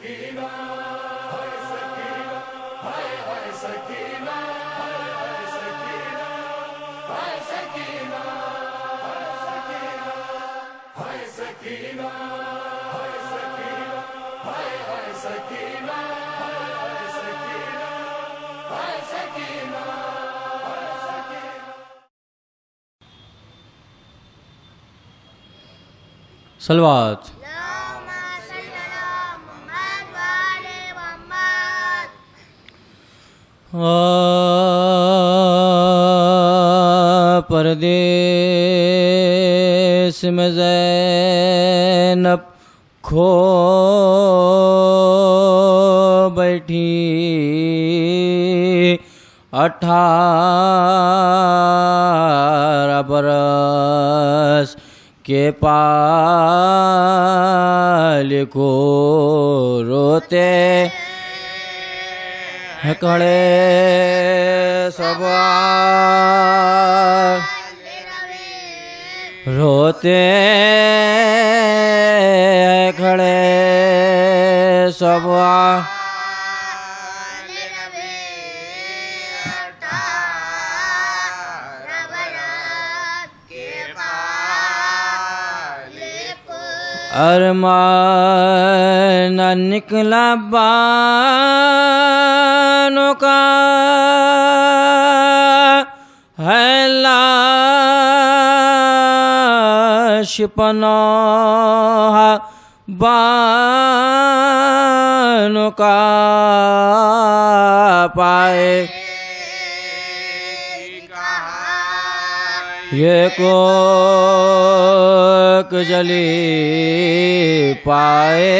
سکینہ ہائے سکینہ ہائے ہائے سکینہ ہائے سکینہ ہائے سکینہ ہائے سکینہ ہائے سکینہ ہائے ہائے سکینہ ہائے سکینہ ہائے سکینہ ہائے سکینہ. صلوات. پردیس میں زینب کھو بیٹھی 18 برس کے پال کو روتے کھڑے سب روتے کھڑے سب ارمان نکلا بانوں کا ہے لاش پناہ بانوں کا پائے یہ کوک جلی پائے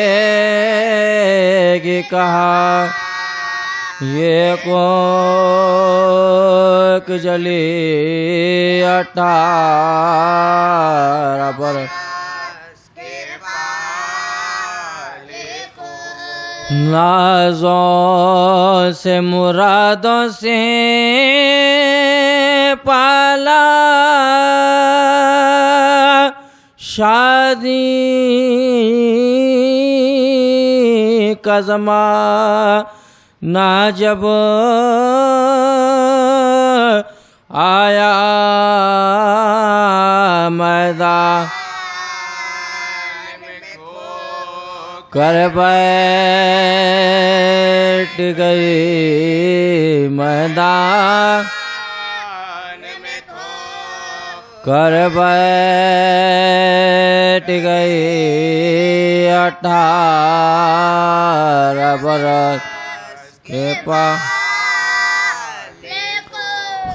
گی کہاں یہ کوک جلی 18 برس نازوں سے مرادوں سے پالا شادی کا زمانہ جب آیا میدان کر بیٹھ گئی میدان کر بیٹھ گئی 18 برس کے پاس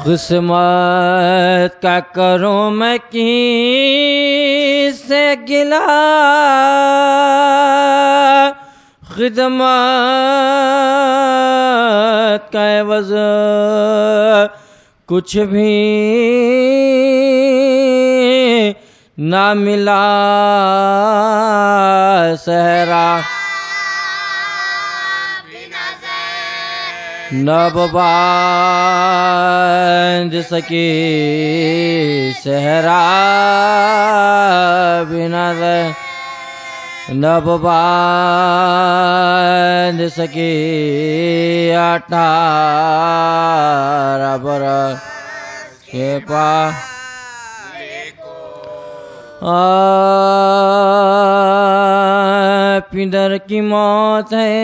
قسمت کا کروں میں کس سے گلا خدمت کا عوض کچھ بھی نہ ملا صحرا نب باندھ سکی صحرا بنا نب باندھ سکی 18 برس کے پاس پدر کی موت ہے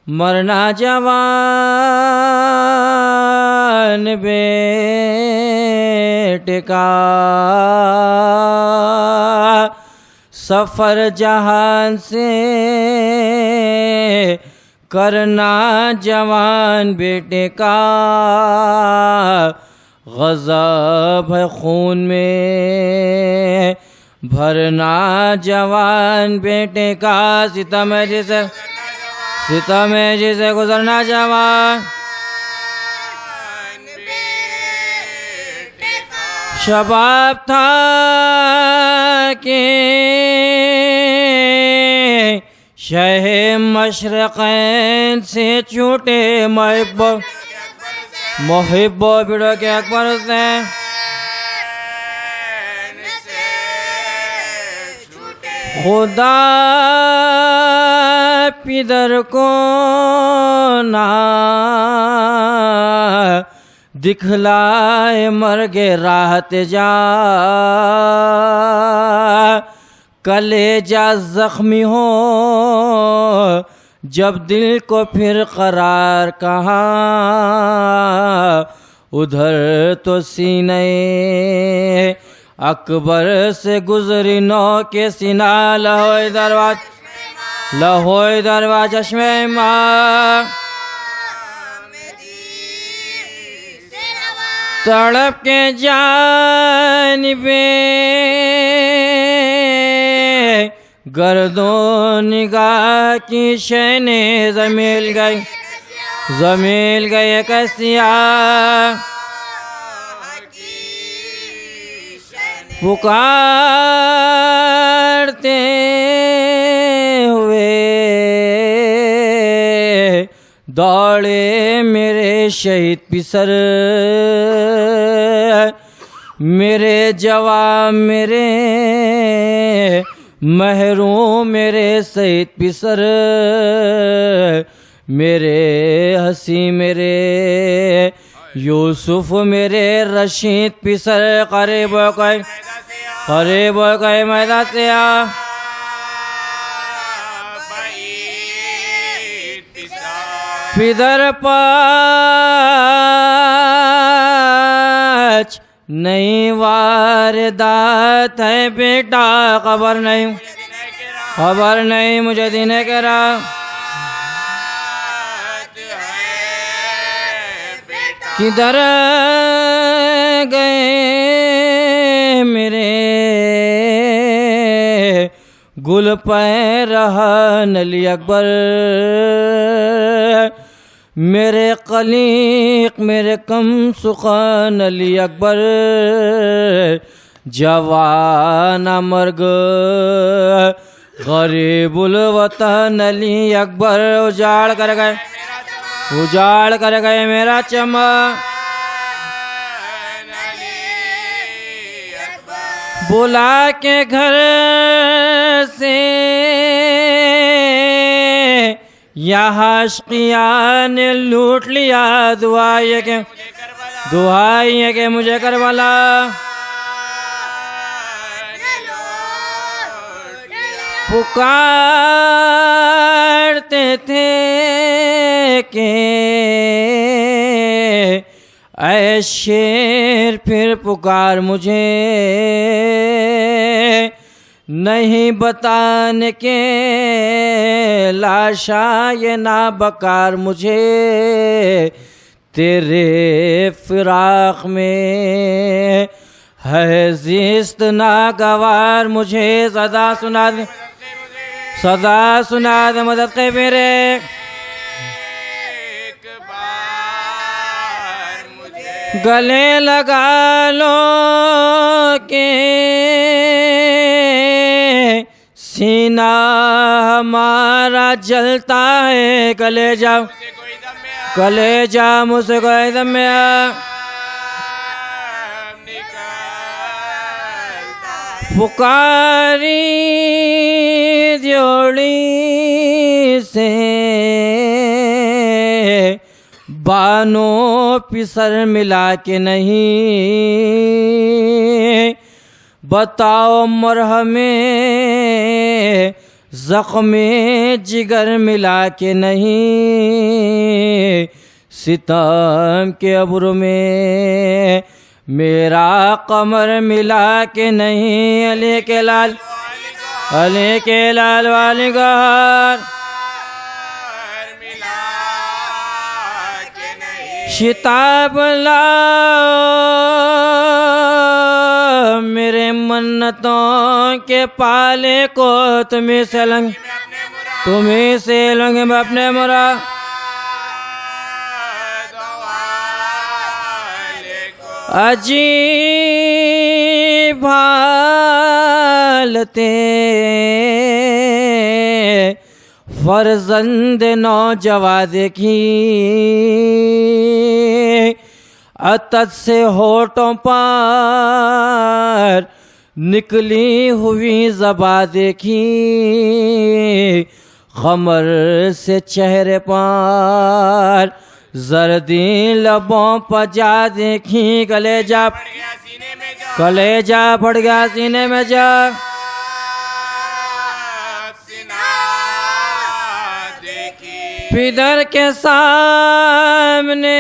مرنا جوان بیٹے کا سفر جہان سے کرنا جوان بیٹے کا غضب ہے خون میں بھرنا جوان بیٹے کا ستم ہے جسے گزرنا جوان شباب تھا کہ شہ مشرقین سے چھوٹے محب بڑھو کے اکبر سے چھوٹے خدا پدر کو نہ دکھلائے مرگ راحت جا، کلیجہ زخمی ہو جب دل کو پھر قرار کہاں، ادھر تو سینے اکبر سے گزری نو کے سینہ، لہوئے درواز چشمِ ماں، تڑپ کے جانبے گردو نگاہ کی شینیں زمیل گئی کسیا، پکارتے ہوئے دوڑے میرے شہید پسر، میرے جوان میرے محروم میرے شہید پسر، میرے ہنسی میرے یوسف میرے رشید پسر، قریب ہو گئے میدان سے پدر پاچ نہیں واردات ہے بیٹا، خبر نہیں مجھے دن کرا، کدھر گئے میرے گل پہ رہا نلی اکبر، میرے قلیق میرے کم سخن علی اکبر، جوان مرگ غریب الوطن علی اکبر، اجاڑ کر گئے میرا چمن، بلا کے گھر سے یہاں عاشقیان نے لوٹ لیا، دعائیں کہ مجھے کربلا پکارتے تھے کہ اے شیر پھر پکار مجھے، نہیں بتانے کے لاشا یہ نابکار مجھے، تیرے فراق میں ہے زیست ناگوار مجھے، صدا سنا دے مدد کے میرے، گلے لگا لو کہ سینہ ہمارا جلتا ہے، کلیجہ مجھ سے کوئی دم میں پکاری جوڑی سے بانو پسر ملا کے نہیں، بتاؤ مرہم زخم جگر ملا کے نہیں، ستم کے ابر میں میرا قمر ملا کے نہیں، علی کے لال والی گھر شتاب لاؤ میرے منتوں کے پالے کو، تمہیں سے لوں گے میں اپنے مراد، عجیب حالتے فرزند نوجوان دیکھی، عطر سے ہونٹوں پر نکلی ہوئی زباں دیکھی خمر سے چہرے پر زردی لبوں پر جا دیکھی کلیجہ پڑ گیا سینے میں جا پدر کے سامنے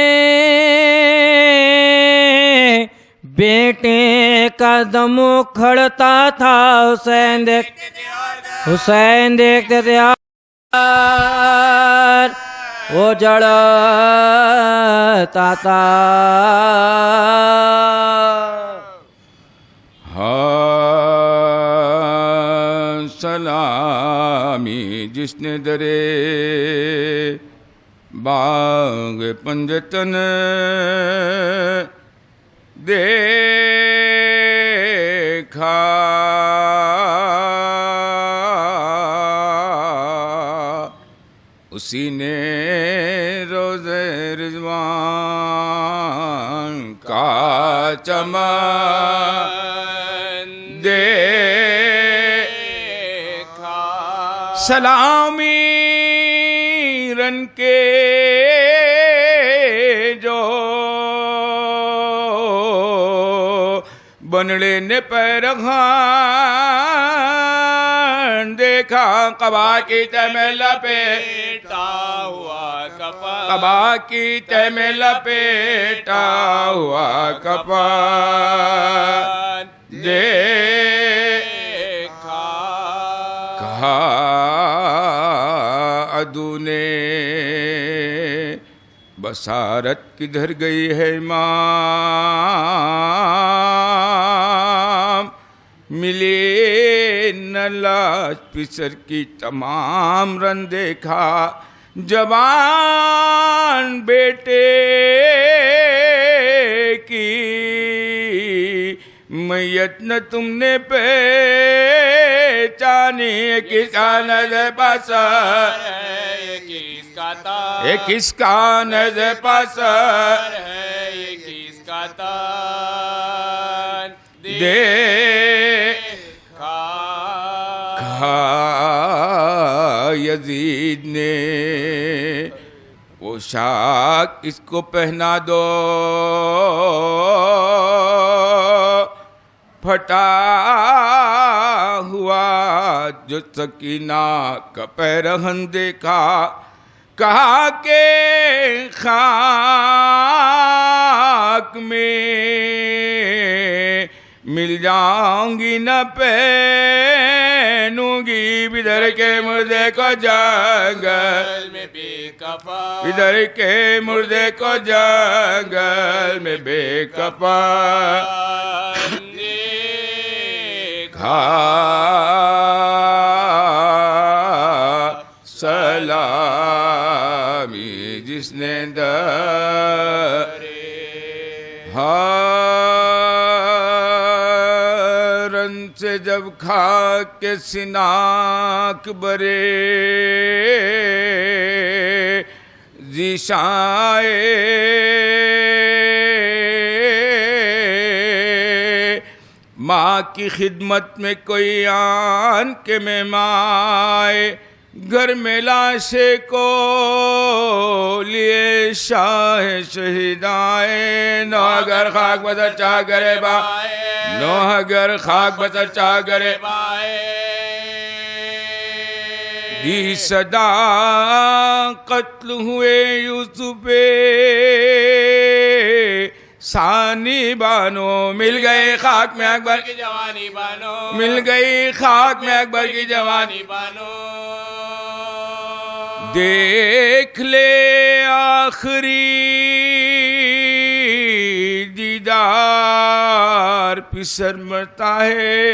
بیٹے کا دم کھڑتا تھا حسین دیکھتے تھے وہ جڑتا تھا سلامی جس نے درے باغ پنجتن دیکھا اسی نے روز رضوان کا چمن دیکھا سلامی رن کے جو بنڑے نے پیرخان دیکھا قبا کی تہ میں لپیٹا ہوا کفن قبا کی تہ میں لپیٹا ہوا کفن دیکھا کہا عدو نے بصارت کدھر گئی ہے امام ملے نہ لاش پسر کی تمام رن دیکھا جوان بیٹے کی میت نہ تم نے پہچانی کس کا نظر پسر یہ کس کا نظر پسر ہے یہ کس کا تن دیکھا کہا یزید نے وہ شاک اس کو پہنا دو پھٹا ہوا جو سکینہ کا پیرہن دیکھا کہا کہ خاک میں مل جاؤں گی نہ پہنوں گی بدر کے مردے کو جنگل میں بے کفن بدر کے مردے کو جنگل میں بے کفن دیکھا سلامی جس نے ہارن سے جب کھا کے سناک برے ذیشائے ماں کی خدمت میں کوئی آن کے مہمائے گھر میں لاشے کو لیے شاہ شہیدائے نو اگر خاک بسر چاہ گرے بائے نو اگر خاک بسر چاہ گرے بائے دی صدا قتل ہوئے یوسف ثانی بانو مل گئے خاک میں اکبر کی جوانی بانو مل گئی خاک میں اکبر کی جوانی بانو دیکھ لے آخری دیدار پسر مرتا ہے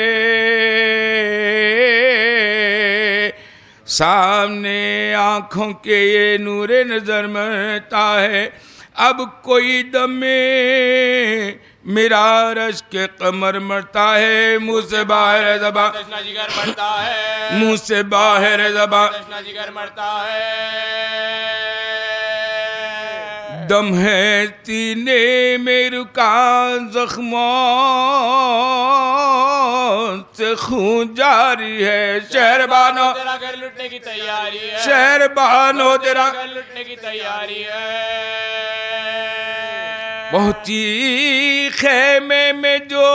سامنے آنکھوں کے یہ نور نظر مرتا ہے اب کوئی دم میں میرا رش کے قمر مرتا ہے منہ سے باہر زباں تشنا جگر مرتا ہے منہ سے باہر زباں تشنا جگر مرتا ہے دم ہے سینے میں رکا زخموں سے خون جاری ہے شہر بانو تیرا گھر لٹنے کی تیاری ہے شہر بانو تیرا گھر لٹنے کی تیاری ہے پہنچی خیمے میں جو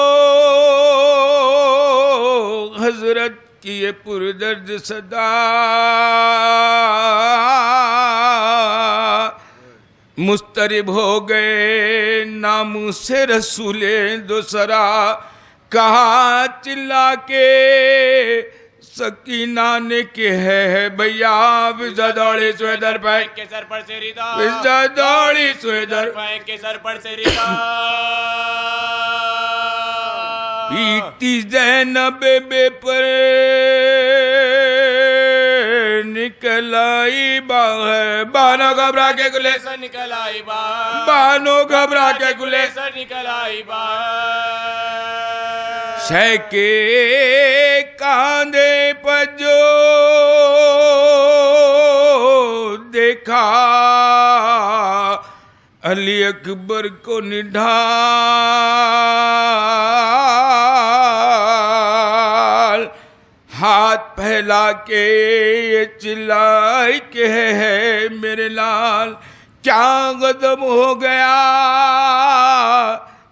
حضرت کی یہ پردرد صدا مسترب ہو گئے ناموں سے رسول دوسرا کہا چلا کے سکینہ نے کہ ہے بھیا وزا دوڑی سوئے در پائے کے سر پر سے ریدا وزا دوڑی سوئے در کے سر پر سے ریدا پیٹی زینب بے پر نکل آئی باہر بانو گھبرا کے گلے سر نکل آئی باہر بانو گھبرا کے گلے سر نکل آئی باہر شے کے کاندھے پر جو دیکھا علی اکبر کو نڈھال ہاتھ پھیلا کے یہ چلائی کہ ہے میرے لال کیا غضب ہو گیا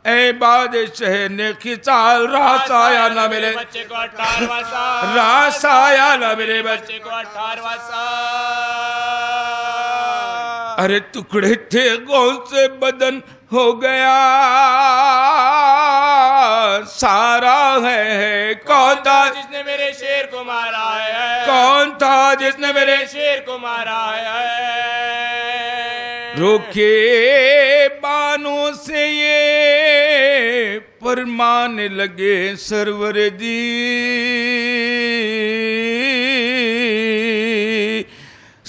اے بادشاہ نے خصال راس آیا نہ میرے بچے کو 18واں سال راس آیا نہ میرے بچے بچے کو 18واں سال ارے ٹکڑے تھے غون سے بدن ہو گیا سارا ہے کون تھا جس نے میرے شیر کو مارا ہے کون تھا جس نے میرے شیر کو مارا ہے روکے بانوں سے یہ فرمانے لگے سرور دی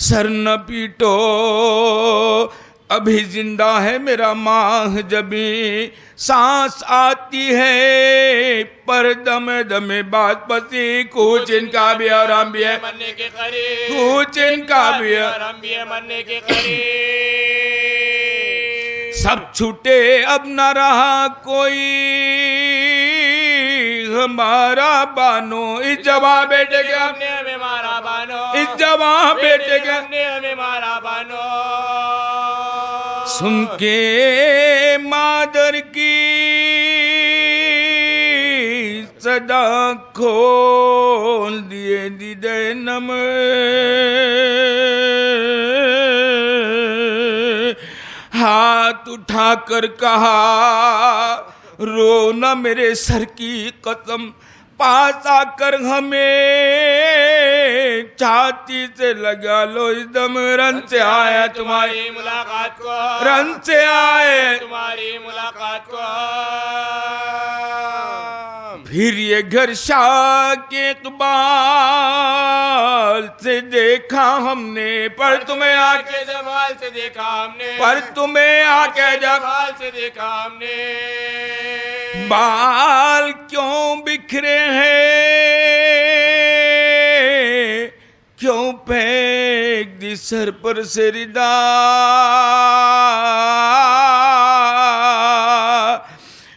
سر نہ پیٹو ابھی زندہ ہے میرا ماہ جبھی سانس آتی ہے پر دم دم بات پسی کچھ ان کا بھی اور ہم بھی ہے مرنے کے قریب کچھ ان کا بھی ہے اور ہم بھی ہے مرنے کے قریب سب چھوٹے اب نہ رہا کوئی ہمارا بانو اس جوان بیٹے کے ہم نے ہمیں مارا بانو اس جوان بیٹے کے ہم نے ہمیں مارا بانو سن کے مادر کی صدا کھول دیے دیدے نم ہاتھ اٹھا کر کہا رو نہ میرے سر کی قسم پاس آ کر ہمیں چھاتی سے لگا لو اس دم رن سے آیا تمہاری ملاقات کو رن سے آئے تمہاری ملاقات کو پھر یہ گھر شاہ کے اقبال سے دیکھا ہم نے پر تمہیں آ کے جمال سے دیکھا ہم نے پر تمہیں آ کے جمال سے دیکھا ہم نے بال کیوں بکھرے ہیں کیوں پھینک دی سر پر سے ردا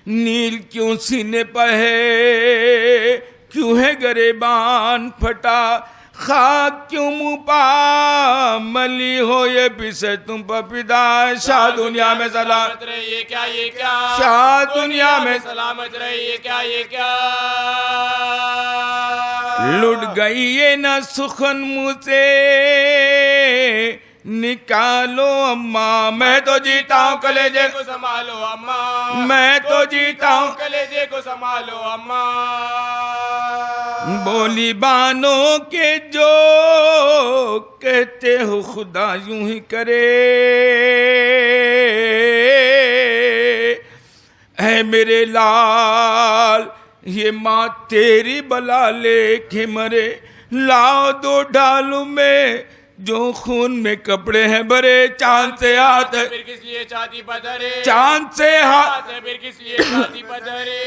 نیل کیوں سینے پر ہے کیوں ہے گریبان پھٹا خاک کیوں منہ پا ملی ہو یہ پیسے تم پر پیدا شاہ دنیا میں سلامت رہے یہ کیا یہ کیا شاہ دنیا میں سلامت رہے یہ کیا لٹ گئی یہ نہ سخن منہ سے نکالو اماں میں تو جیتا ہوں کلیجے کو سنبھالو اماں میں تو جیتا ہوں کلیجے کو سنبھالو اماں بولی بانو کے جو کہتے ہو خدا یوں ہی کرے اے میرے لال یہ ماں تیری بلا لے کے مرے لاؤ دو ڈالوں میں جو خون میں کپڑے ہیں بھرے چاند سے ہاتھ پھر کس لیے چھاتی پدھرے چاند سے ہاتھ پھر کس لیے چھاتی پدھرے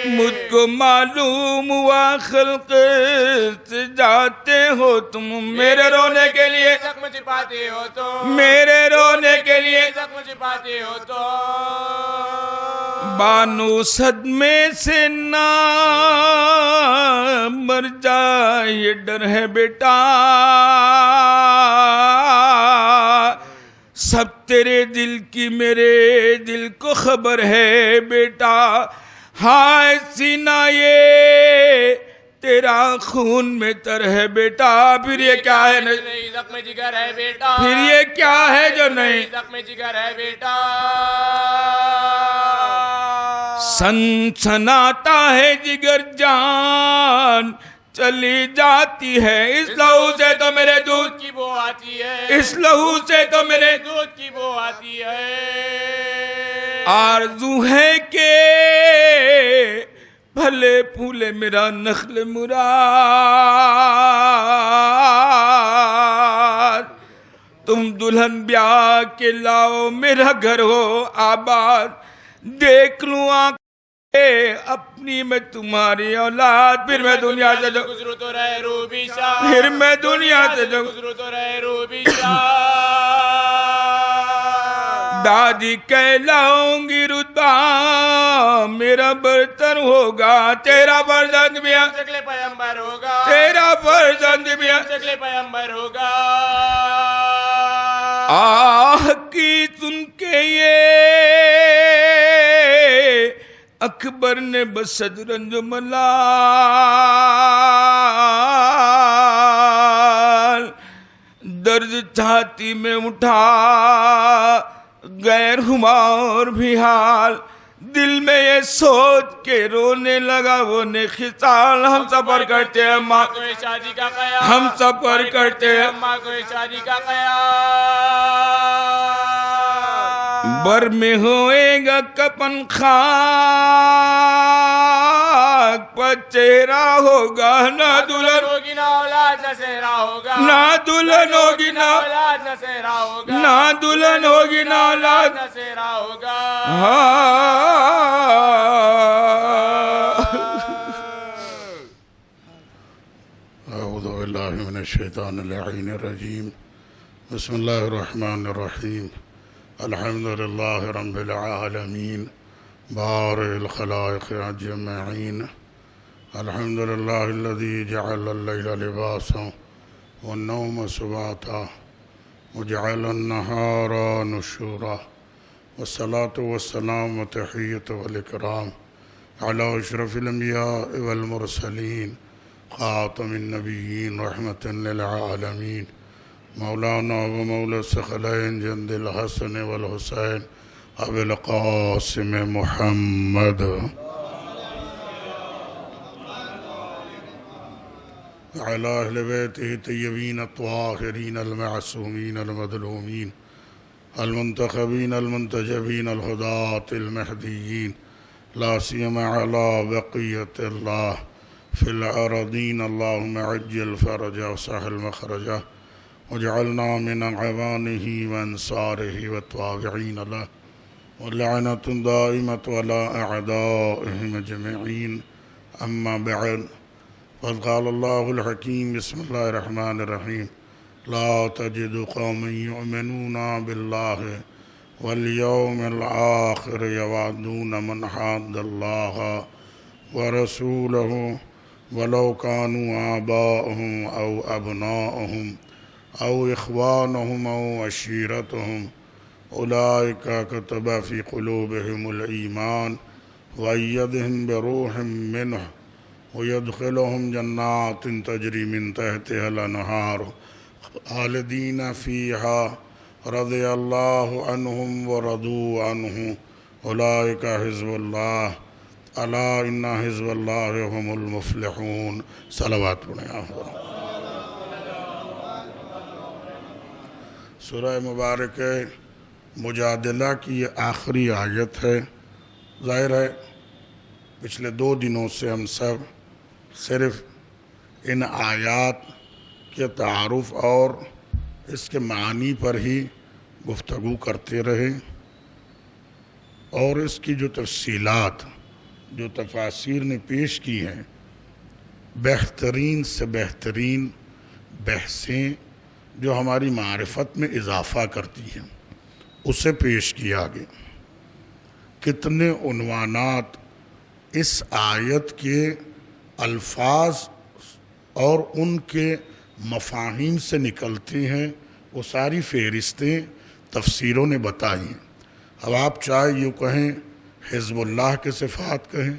مجھ کو معلوم ہوا خلق سے جاتے ہو تم، میرے رونے کے لیے زخم چھپاتے ہو تو، میرے رونے کے لیے زخم چھپاتے ہو تو، بانو صدمے سے نہ مر جائے یہ ڈر ہے بیٹا، سب تیرے دل کی میرے دل کو خبر ہے بیٹا، ہائے سینہ یہ تیرا خون میں تر ہے بیٹا، پھر یہ کیا ہے نہیں زخم جگر ہے بیٹا، پھر یہ کیا ہے جو نہیں زخم جگر ہے بیٹا، سنسناتا ہے جگر جان چلی جاتی ہے، اس لہو سے تو میرے دودھ کی بو آتی ہے، اس لہو سے تو میرے دودھ کی بو آتی ہے، آرزو ہے کہ بھلے پھولے میرا نخل مراد، تم دلہن بیاہ کے لاؤ میرا گھر ہو آباد، دیکھ لوں آنکھ اپنی میں تمہاری اولاد، پھر میں دنیا سے جو گزرو تو رہے روبی شاہ، پھر میں دنیا سے جو گزرو تو رہے روبی شاہ، دادی کہلاؤں گی رتبہ میرا برتر ہوگا، تیرا فرزند بھی شکل پیمبر ہوگا، تیرا فرزند بھی شکل پیمبر ہوگا، آہ کی سن کے یہ اکبر نے بسد رنج ملال، درد چھاتی میں اٹھا غیر ہمار بھی حال، دل میں یہ سوچ کے رونے لگا وہ نے خصال، ہم سفر کرتے ہیں ماں کوئی شادی کا قیام، ہم سفر کرتے ہیں ماں کوئی شادی کا قیام، بر میں ہوئے گا کپن خاک پر چہرہ ہوگا، نہ دلہن ہوگی نہ اولاد نہ سہرا ہوگا، نہ دلہن ہوگی نہ اولاد نہ سہرا ہوگا، نہ دلہن ہوگی نہ اولاد نہ سہرا ہوگا، اعوذ باللہ من الشیطان اللعین الرجیم، بسم اللہ الرحمن الرحیم، الحمدللہ رب العالمین، بارئ الخلائق اجمعین، الحمدللہ الذی جعل اللیل لباسا والنوم سباتا وجعل النہار نشورا، والصلاة والسلام والتحیة والاکرام علی اشرف الانبیاء والمرسلین خاتم النبیین رحمت للعالمین، مولانا و مولا الثقلین جند الحسن والحسین ابی القاسم محمد وعلی اہل بیتہ الطیبین الطاہرین المعصومین المظلومین المنتخبین المنتجبین الہداة المہدیین، لا سیما علی بقیت اللہ فی الارضین، اللہم عجل فرجہ وسہل مخرجہ وجعلنا من عوانہ وانصارہ والتابعین لہ، واللعنۃ دائمۃ علی اعدائہم اجمعین، اما بعد، فقد قال اللہ الحکیم، بسم اللہ الرحمن الرحیم، لا تجد قوما یؤمنون باللہ والیوم الآخر یوادون من حاد اللہ ورسولہ ولو كانوا آباءهم أو أبناءهم أو إخوانهم أو عشيرتهم أولئك كتب في قلوبهم الإيمان وأيدهم بروح منه ويدخلهم جنات تجري من تحتها الأنهار خالدين فيها رضي الله عنهم ورضوا عنه أولئك حزب الله الا ان حزب اللہ هم المفلحون، صلوات پڑھیں۔ سورہ مبارک مجادلہ کی یہ آخری آیت ہے۔ ظاہر ہے پچھلے 2 دنوں سے ہم سب صرف ان آیات کے تعارف اور اس کے معنی پر ہی گفتگو کرتے رہے، اور اس کی جو تفصیلات جو تفاسیر نے پیش کی ہیں بہترین سے بہترین بحثیں جو ہماری معرفت میں اضافہ کرتی ہیں اسے پیش کیا آگے. کتنے عنوانات اس آیت کے الفاظ اور ان کے مفاہیم سے نکلتے ہیں وہ ساری فہرستیں تفسیروں نے بتائی ہیں. اب آپ چاہے یوں کہیں حزب اللہ کے صفات کہیں،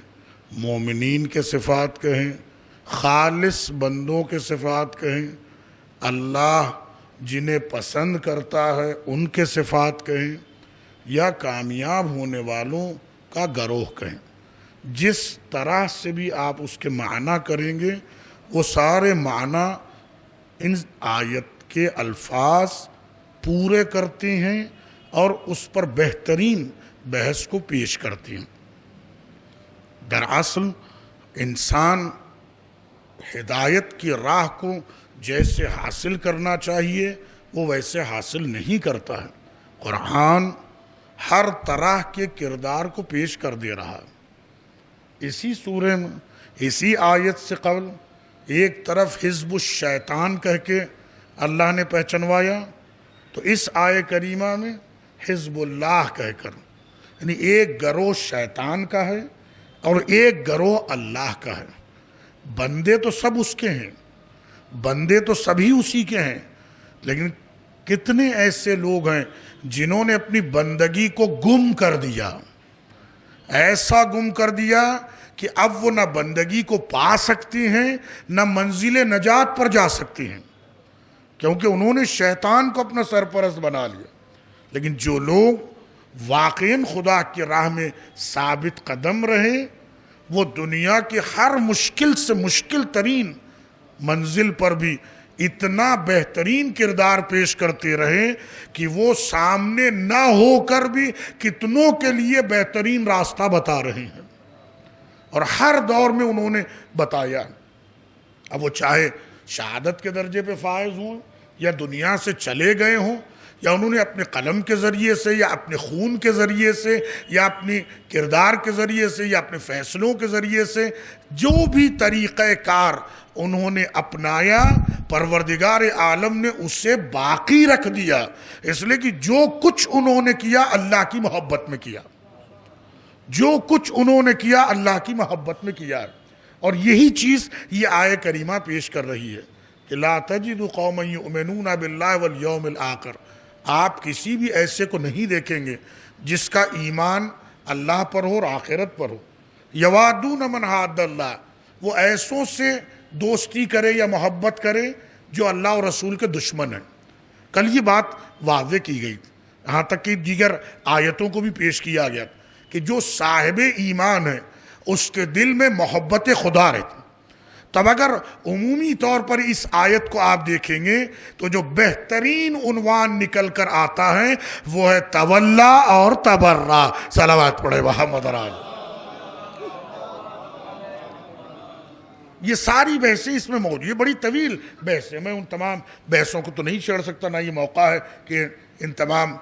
مومنین کے صفات کہیں، خالص بندوں کے صفات کہیں، اللہ جنہیں پسند کرتا ہے ان کے صفات کہیں، یا کامیاب ہونے والوں کا گروہ کہیں. جس طرح سے بھی آپ اس کے معنی کریں گے وہ سارے معنی ان آیت کے الفاظ پورے کرتے ہیں اور اس پر بہترین بحث کو پیش کرتے ہیں. دراصل انسان ہدایت کی راہ کو جیسے حاصل کرنا چاہیے وہ ویسے حاصل نہیں کرتا ہے. قرآن ہر طرح کے کردار کو پیش کر دے رہا ہے. اسی سورہ میں اسی آیت سے قبل ایک طرف حزب الشیطان کہہ کے اللہ نے پہچنوایا، تو اس آیت کریمہ میں حزب اللہ کہہ کر یعنی ایک گروہ شیطان کا ہے اور ایک گروہ اللہ کا ہے. بندے تو سب اس کے ہیں، بندے تو سبھی اسی کے ہیں، لیکن کتنے ایسے لوگ ہیں جنہوں نے اپنی بندگی کو گم کر دیا، ایسا گم کر دیا کہ اب وہ نہ بندگی کو پا سکتے ہیں نہ منزل نجات پر جا سکتے ہیں، کیونکہ انہوں نے شیطان کو اپنا سرپرست بنا لیا. لیکن جو لوگ واقعاً خدا کی راہ میں ثابت قدم رہے وہ دنیا کے ہر مشکل سے مشکل ترین منزل پر بھی اتنا بہترین کردار پیش کرتے رہے کہ وہ سامنے نہ ہو کر بھی کتنوں کے لیے بہترین راستہ بتا رہے ہیں، اور ہر دور میں انہوں نے بتایا. اب وہ چاہے شہادت کے درجے پہ فائز ہوں یا دنیا سے چلے گئے ہوں، یا انہوں نے اپنے قلم کے ذریعے سے یا اپنے خون کے ذریعے سے یا اپنی کردار کے ذریعے سے یا اپنے فیصلوں کے ذریعے سے جو بھی طریقہ کار انہوں نے اپنایا، پروردگار عالم نے اسے باقی رکھ دیا، اس لیے کہ جو کچھ انہوں نے کیا اللہ کی محبت میں کیا، جو کچھ انہوں نے کیا اللہ کی محبت میں کیا. اور یہی چیز یہ آیت کریمہ پیش کر رہی ہے کہ لا تجد قوما یؤمنون باللہ والیوم الآخر. آپ کسی بھی ایسے کو نہیں دیکھیں گے جس کا ایمان اللہ پر ہو اور آخرت پر ہو. یوادون من حاد اللہ، وہ ایسوں سے دوستی کرے یا محبت کرے جو اللہ اور رسول کے دشمن ہیں. کل یہ بات واضح کی گئی، یہاں تک کہ دیگر آیتوں کو بھی پیش کیا گیا کہ جو صاحب ایمان ہے اس کے دل میں محبت خدا رہتی. تب اگر عمومی طور پر اس آیت کو آپ دیکھیں گے تو جو بہترین عنوان نکل کر آتا ہے وہ ہے تولا اور تبرا. صلوات پڑھے محمد علی. یہ ساری بحثیں اس میں موجود، یہ بڑی طویل بحث ہے، میں ان تمام بحثوں کو تو نہیں چھیڑ سکتا، نہ یہ موقع ہے کہ ان تمام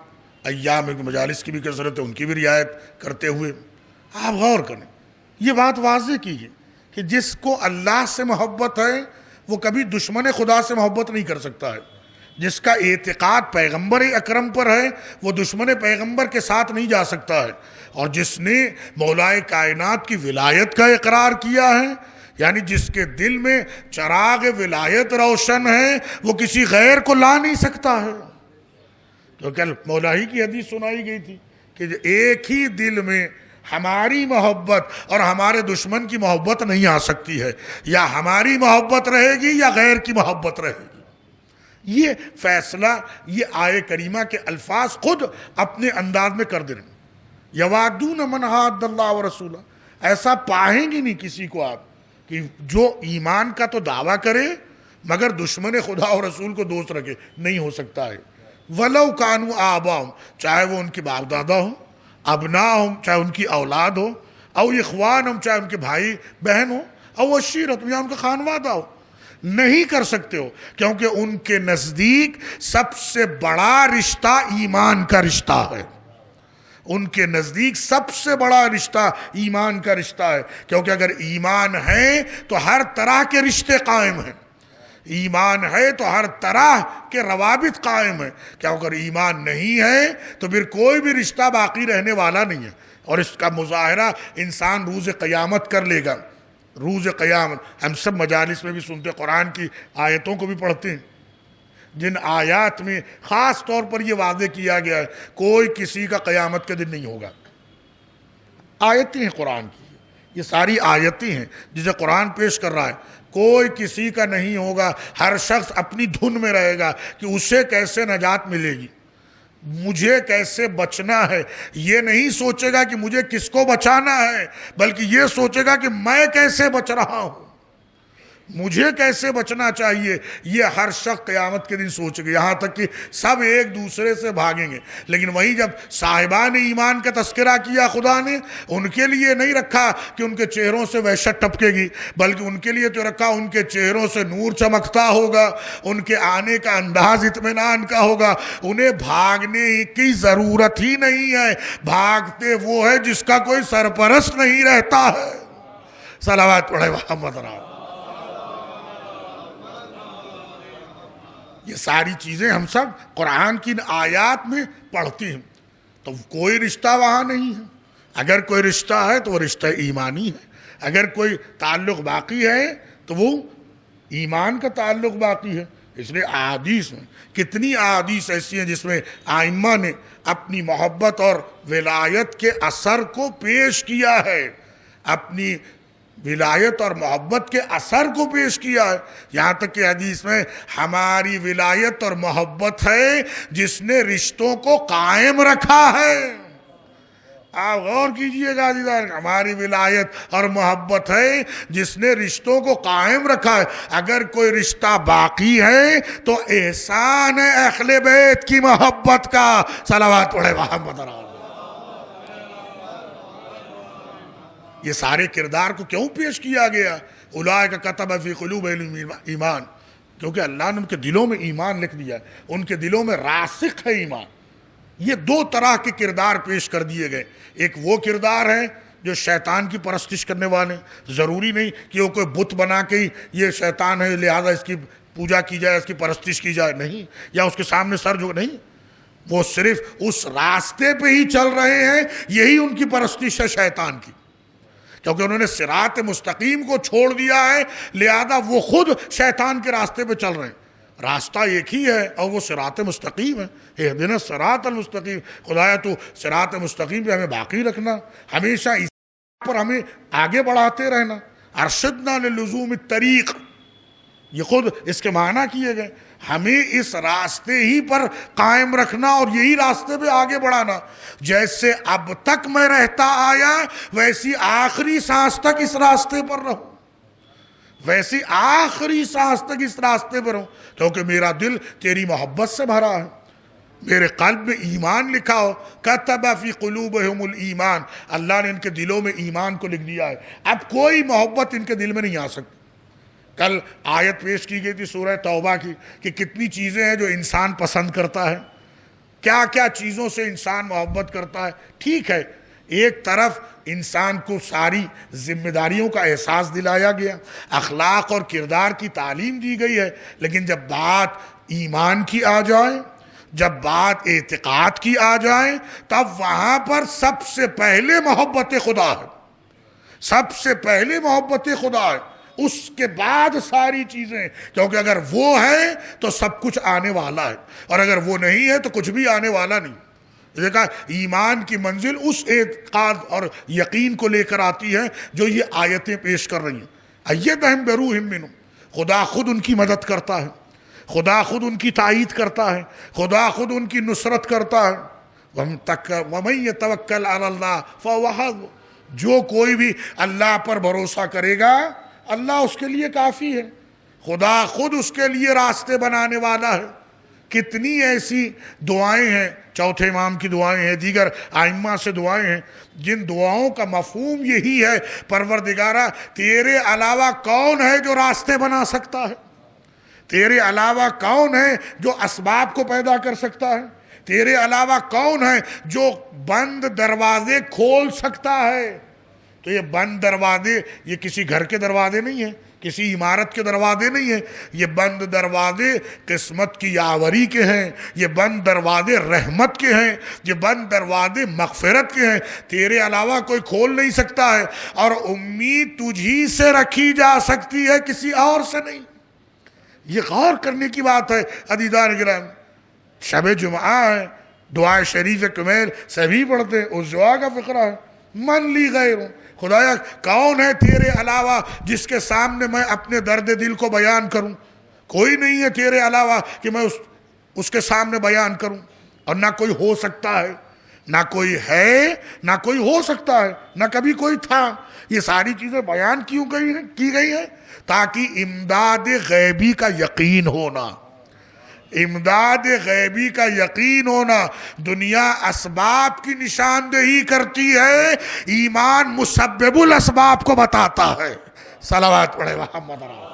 ایام مجالس کی بھی کثرت ہے ان کی بھی رعایت کرتے ہوئے. آپ غور کریں، یہ بات واضح کی ہے کہ جس کو اللہ سے محبت ہے وہ کبھی دشمن خدا سے محبت نہیں کر سکتا ہے. جس کا اعتقاد پیغمبر اکرم پر ہے وہ دشمن پیغمبر کے ساتھ نہیں جا سکتا ہے. اور جس نے مولائے کائنات کی ولایت کا اقرار کیا ہے، یعنی جس کے دل میں چراغ ولایت روشن ہے، وہ کسی غیر کو لا نہیں سکتا ہے. تو کل مولا ہی کی حدیث سنائی گئی تھی کہ ایک ہی دل میں ہماری محبت اور ہمارے دشمن کی محبت نہیں آ سکتی ہے، یا ہماری محبت رہے گی یا غیر کی محبت رہے گی. یہ فیصلہ یہ آیت کریمہ کے الفاظ خود اپنے انداز میں کر دے رہے ہیں. یوادون من حاد اللہ ورسولہ، ایسا پائیں گے نہیں کسی کو آپ کہ جو ایمان کا تو دعویٰ کرے مگر دشمن خدا اور رسول کو دوست رکھے، نہیں ہو سکتا ہے. ولو کانوا آباہم، چاہے وہ ان کے باپ دادا ہوں، ابناہم چاہے ان کی اولاد ہو، او اخوانہم چاہے ان کے بھائی بہن ہو، او عشیرتہم یا ان کا خانوادہ ہو، نہیں کر سکتے ہو، کیونکہ ان کے نزدیک سب سے بڑا رشتہ ایمان کا رشتہ ہے. ان کے نزدیک سب سے بڑا رشتہ ایمان کا رشتہ ہے، کیونکہ اگر ایمان ہے تو ہر طرح کے رشتے قائم ہیں، ایمان ہے تو ہر طرح کے روابط قائم ہیں، کیا اگر ایمان نہیں ہے تو پھر کوئی بھی رشتہ باقی رہنے والا نہیں ہے، اور اس کا مظاہرہ انسان روز قیامت کر لے گا۔ روز قیامت ہم سب مجالس میں بھی سنتے، قرآن کی آیتوں کو بھی پڑھتے ہیں، جن آیات میں خاص طور پر یہ واضح کیا گیا ہے کوئی کسی کا قیامت کے دن نہیں ہوگا۔ آیتیں ہیں قرآن کی، یہ ساری آیتیں ہیں جسے قرآن پیش کر رہا ہے، کوئی کسی کا نہیں ہوگا، ہر شخص اپنی دھن میں رہے گا کہ اسے کیسے نجات ملے گی، مجھے کیسے بچنا ہے۔ یہ نہیں سوچے گا کہ مجھے کس کو بچانا ہے، بلکہ یہ سوچے گا کہ میں کیسے بچ رہا ہوں، مجھے کیسے بچنا چاہیے۔ یہ ہر شخص قیامت کے دن سوچے گا، یہاں تک کہ سب ایک دوسرے سے بھاگیں گے۔ لیکن وہیں جب صاحبان ایمان کا تذکرہ کیا خدا نے، ان کے لیے نہیں رکھا کہ ان کے چہروں سے وحشت ٹپکے گی، بلکہ ان کے لیے تو رکھا ان کے چہروں سے نور چمکتا ہوگا، ان کے آنے کا انداز اطمینان کا ہوگا، انہیں بھاگنے کی ضرورت ہی نہیں ہے، بھاگتے وہ ہے جس کا کوئی سرپرست نہیں رہتا ہے۔ صلوات پڑھے محمد رہا۔ یہ ساری چیزیں ہم سب قرآن کی آیات میں پڑھتے ہیں، تو کوئی رشتہ وہاں نہیں ہے۔ اگر کوئی رشتہ ہے تو وہ رشتہ ایمانی ہے، اگر کوئی تعلق باقی ہے تو وہ ایمان کا تعلق باقی ہے۔ اس لیے احادیث میں کتنی احادیث ایسی ہیں جس میں ائمہ نے اپنی محبت اور ولایت کے اثر کو پیش کیا ہے، اپنی ولایت اور محبت کے اثر کو پیش کیا ہے۔ یہاں تک کہ حدیث میں ہماری ولایت اور محبت ہے جس نے رشتوں کو قائم رکھا ہے۔ آپ غور کیجئے گا عزیزان، ہماری ولایت اور محبت ہے جس نے رشتوں کو قائم رکھا ہے۔ اگر کوئی رشتہ باقی ہے تو احسان ہے اہل بیت کی محبت کا۔ صلوات پڑھے محمد رسول۔ یہ سارے کردار کو کیوں پیش کیا گیا؟ اولئک کتب فی قلوبہم ایمان، کیونکہ اللہ نے ان کے دلوں میں ایمان لکھ دیا ہے، ان کے دلوں میں راسخ ہے ایمان۔ یہ دو طرح کے کردار پیش کر دیے گئے، ایک وہ کردار ہے جو شیطان کی پرستش کرنے والے، ضروری نہیں کہ وہ کوئی بت بنا کے ہی یہ شیطان ہے لہذا اس کی پوجا کی جائے، اس کی پرستش کی جائے، نہیں، یا اس کے سامنے سر جو نہیں، وہ صرف اس راستے پہ ہی چل رہے ہیں، یہی ان کی پرستش ہے شیطان کی، کیونکہ انہوں نے صراط مستقیم کو چھوڑ دیا ہے، لہذا وہ خود شیطان کے راستے پہ چل رہے ہیں۔ راستہ ایک ہی ہے اور وہ صراط مستقیم ہے۔ اہدنا الصراط المستقیم، خدایا تو صراط مستقیم پہ ہمیں باقی رکھنا، ہمیشہ اس پر ہمیں آگے بڑھاتے رہنا۔ ارشدنا للزوم الطریق، یہ خود اس کے معنی کیے گئے، ہمیں اس راستے ہی پر قائم رکھنا اور یہی راستے پہ آگے بڑھانا۔ جیسے اب تک میں رہتا آیا ویسی آخری سانس تک اس راستے پر رہو، ویسی آخری سانس تک اس راستے پر رہو، کیونکہ میرا دل تیری محبت سے بھرا ہے، میرے قلب میں ایمان لکھا ہو۔ کتب فی قلوبہم الایمان، اللہ نے ان کے دلوں میں ایمان کو لکھ دیا ہے، اب کوئی محبت ان کے دل میں نہیں آ سکتی۔ کل آیت پیش کی گئی تھی سورہ توبہ کی کہ کتنی چیزیں ہیں جو انسان پسند کرتا ہے، کیا کیا چیزوں سے انسان محبت کرتا ہے۔ ٹھیک ہے، ایک طرف انسان کو ساری ذمہ داریوں کا احساس دلایا گیا، اخلاق اور کردار کی تعلیم دی گئی ہے، لیکن جب بات ایمان کی آ جائے، جب بات اعتقاد کی آ جائے، تب وہاں پر سب سے پہلے محبت خدا ہے، سب سے پہلے محبت خدا ہے، اس کے بعد ساری چیزیں، کیونکہ اگر وہ ہے تو سب کچھ آنے والا ہے، اور اگر وہ نہیں ہے تو کچھ بھی آنے والا نہیں۔ دیکھا، ایمان کی منزل اس اعتقاد اور یقین کو لے کر آتی ہے جو یہ آیتیں پیش کر رہی ہیں۔ ایدہم بروح منہ، خدا خود ان کی مدد کرتا ہے، خدا خود ان کی تائید کرتا ہے، خدا خود ان کی نصرت کرتا ہے۔ وَمَن يَتَوَكَّلْ عَلَى اللَّهِ فَهُوَ حَسْبُهُ، جو کوئی بھی اللہ پر بھروسہ کرے گا اللہ اس کے لیے کافی ہے، خدا خود اس کے لیے راستے بنانے والا ہے۔ کتنی ایسی دعائیں ہیں، چوتھے امام کی دعائیں ہیں، دیگر ائمہ سے دعائیں ہیں، جن دعاؤں کا مفہوم یہی ہے، پروردگارہ تیرے علاوہ کون ہے جو راستے بنا سکتا ہے، تیرے علاوہ کون ہے جو اسباب کو پیدا کر سکتا ہے، تیرے علاوہ کون ہے جو بند دروازے کھول سکتا ہے؟ تو یہ بند دروازے یہ کسی گھر کے دروازے نہیں ہیں، کسی عمارت کے دروازے نہیں ہیں، یہ بند دروازے قسمت کی یاوری کے ہیں، یہ بند دروازے رحمت کے ہیں، یہ بند دروازے مغفرت کے ہیں، تیرے علاوہ کوئی کھول نہیں سکتا ہے، اور امید تجھی سے رکھی جا سکتی ہے، کسی اور سے نہیں۔ یہ غور کرنے کی بات ہے عزیزان گرامی۔ شب جمعہ ہے، دعائے شریف کمیل سبھی پڑھتے ہیں، اس دعا کا فقرہ ہے، من لی غیروں، خدایا کون ہے تیرے علاوہ جس کے سامنے میں اپنے درد دل کو بیان کروں؟ کوئی نہیں ہے تیرے علاوہ کہ میں اس کے سامنے بیان کروں، اور نہ کوئی ہو سکتا ہے، نہ کوئی ہے، نہ کوئی ہو سکتا ہے، نہ کبھی کوئی تھا۔ یہ ساری چیزیں بیان کی گئی ہیں تاکہ امداد غیبی کا یقین ہونا، امداد غیبی کا یقین ہونا۔ دنیا اسباب کی نشاندہی کرتی ہے، ایمان مسبب الاسباب کو بتاتا ہے۔ صلوات پڑھے محمد رسول۔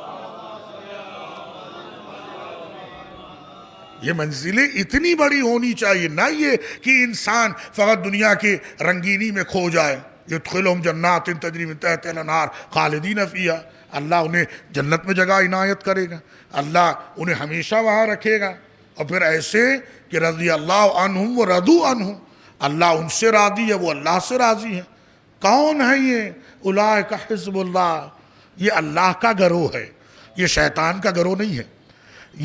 یہ منزلیں اتنی بڑی ہونی چاہیے، نہ یہ کہ انسان فقط دنیا کی رنگینی میں کھو جائے۔ یدخلہم جنات تجری من تحتہا الانہار خالدین فیہا، اللہ انہیں جنت میں جگہ عنایت کرے گا، اللہ انہیں ہمیشہ وہاں رکھے گا۔ اور پھر ایسے کہ رضی اللہ عنہم و رضوا عنہ، اللہ ان سے راضی ہے، وہ اللہ سے راضی ہے۔ کون ہے یہ؟ اولئک حزب اللہ، یہ اللہ کا گروہ ہے، یہ شیطان کا گروہ نہیں ہے،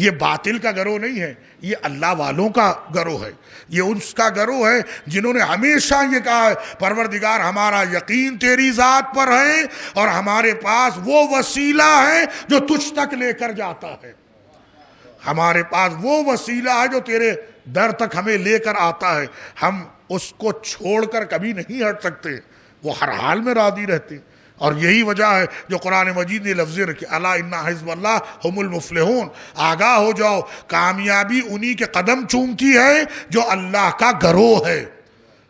یہ باطل کا گروہ نہیں ہے، یہ اللہ والوں کا گروہ ہے، یہ اس کا گروہ ہے جنہوں نے ہمیشہ یہ کہا ہے پروردگار ہمارا یقین تیری ذات پر ہے، اور ہمارے پاس وہ وسیلہ ہے جو تجھ تک لے کر جاتا ہے، ہمارے پاس وہ وسیلہ ہے جو تیرے در تک ہمیں لے کر آتا ہے، ہم اس کو چھوڑ کر کبھی نہیں ہٹ سکتے، وہ ہر حال میں راضی رہتے۔ اور یہی وجہ ہے جو قرآن مجید نے لفظ رکھی، الا ان حزب اللہ هم المفلحون، آگاہ ہو جاؤ کامیابی انہی کے قدم چومتی ہے جو اللہ کا گروہ ہے،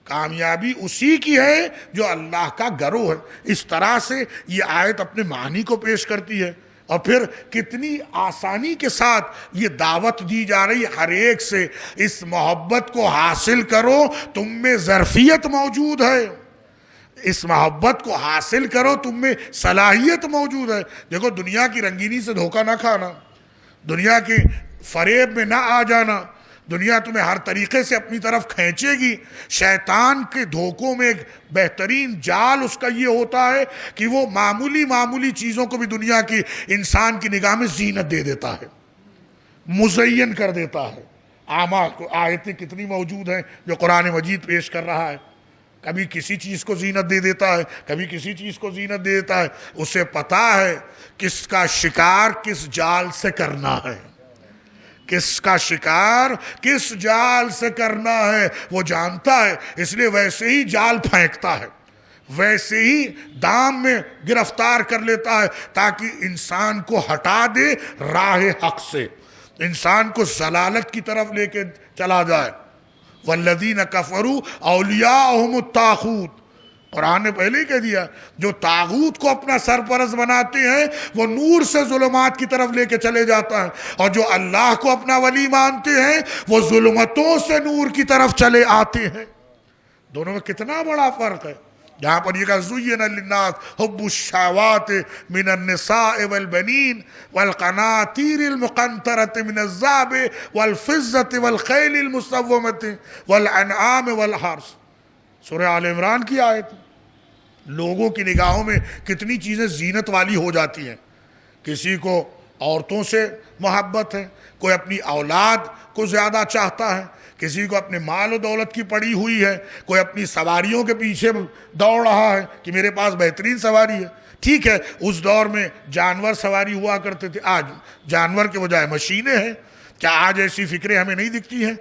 کامیابی اسی کی ہے جو اللہ کا گروہ ہے۔ اس طرح سے یہ آیت اپنے معنی کو پیش کرتی ہے، اور پھر کتنی آسانی کے ساتھ یہ دعوت دی جا رہی ہے ہر ایک سے، اس محبت کو حاصل کرو، تم میں ظرفیت موجود ہے، اس محبت کو حاصل کرو، تم میں صلاحیت موجود ہے۔ دیکھو دنیا کی رنگینی سے دھوکہ نہ کھانا، دنیا کی فریب میں نہ آ جانا، دنیا تمہیں ہر طریقے سے اپنی طرف کھینچے گی۔ شیطان کے دھوکوں میں ایک بہترین جال اس کا یہ ہوتا ہے کہ وہ معمولی چیزوں کو بھی دنیا کی انسان کی نگاہ میں زینت دے دیتا ہے، مزین کر دیتا ہے۔ اعمال کو آیتیں کتنی موجود ہیں جو قرآن مجید پیش کر رہا ہے، کبھی کسی چیز کو زینت دے دیتا ہے، کبھی کسی چیز کو زینت دے دیتا ہے، اسے پتا ہے کس کا شکار کس جال سے کرنا ہے، کس کا شکار کس جال سے کرنا ہے وہ جانتا ہے، اس لیے ویسے ہی جال پھینکتا ہے، ویسے ہی دام میں گرفتار کر لیتا ہے تاکہ انسان کو ہٹا دے راہ حق سے، انسان کو ضلالت کی طرف لے کے چلا جائے۔ والذین کفروا اولیاءہم الطاغوت، قرآن نے پہلے ہی کہہ دیا جو طاغوت کو اپنا سرپرست بناتے ہیں وہ نور سے ظلمات کی طرف لے کے چلے جاتا ہے، اور جو اللہ کو اپنا ولی مانتے ہیں وہ ظلمتوں سے نور کی طرف چلے آتے ہیں۔ دونوں میں کتنا بڑا فرق ہے۔ جہاں پر یہ کہا زُيِّنَ لِلنَّاسِ حُبُّ الشَّهَوَاتِ مِنَ النِّسَاءِ وَالْبَنِينَ وَالْقَنَاطِيرِ الْمُقَنطَرَةِ مِنَ الذَّهَبِ وَالْفِضَّةِ وَالْخَيْلِ الْمُسَوَّمَةِ وَالْأَنْعَامِ وَالْحَرْثِ، سورہ آل عمران کی آیت۔ لوگوں کی نگاہوں میں کتنی چیزیں زینت والی ہو جاتی ہیں، کسی کو عورتوں سے محبت ہے، کوئی اپنی اولاد کو زیادہ چاہتا ہے، کسی کو اپنے مال و دولت کی پڑی ہوئی ہے، کوئی اپنی سواریوں کے پیچھے دوڑ رہا ہے کہ میرے پاس بہترین سواری ہے۔ ٹھیک ہے اس دور میں جانور سواری ہوا کرتے تھے، آج جانور کے بجائے مشینیں ہیں، کیا آج ایسی فکریں ہمیں نہیں دکھتی ہیں؟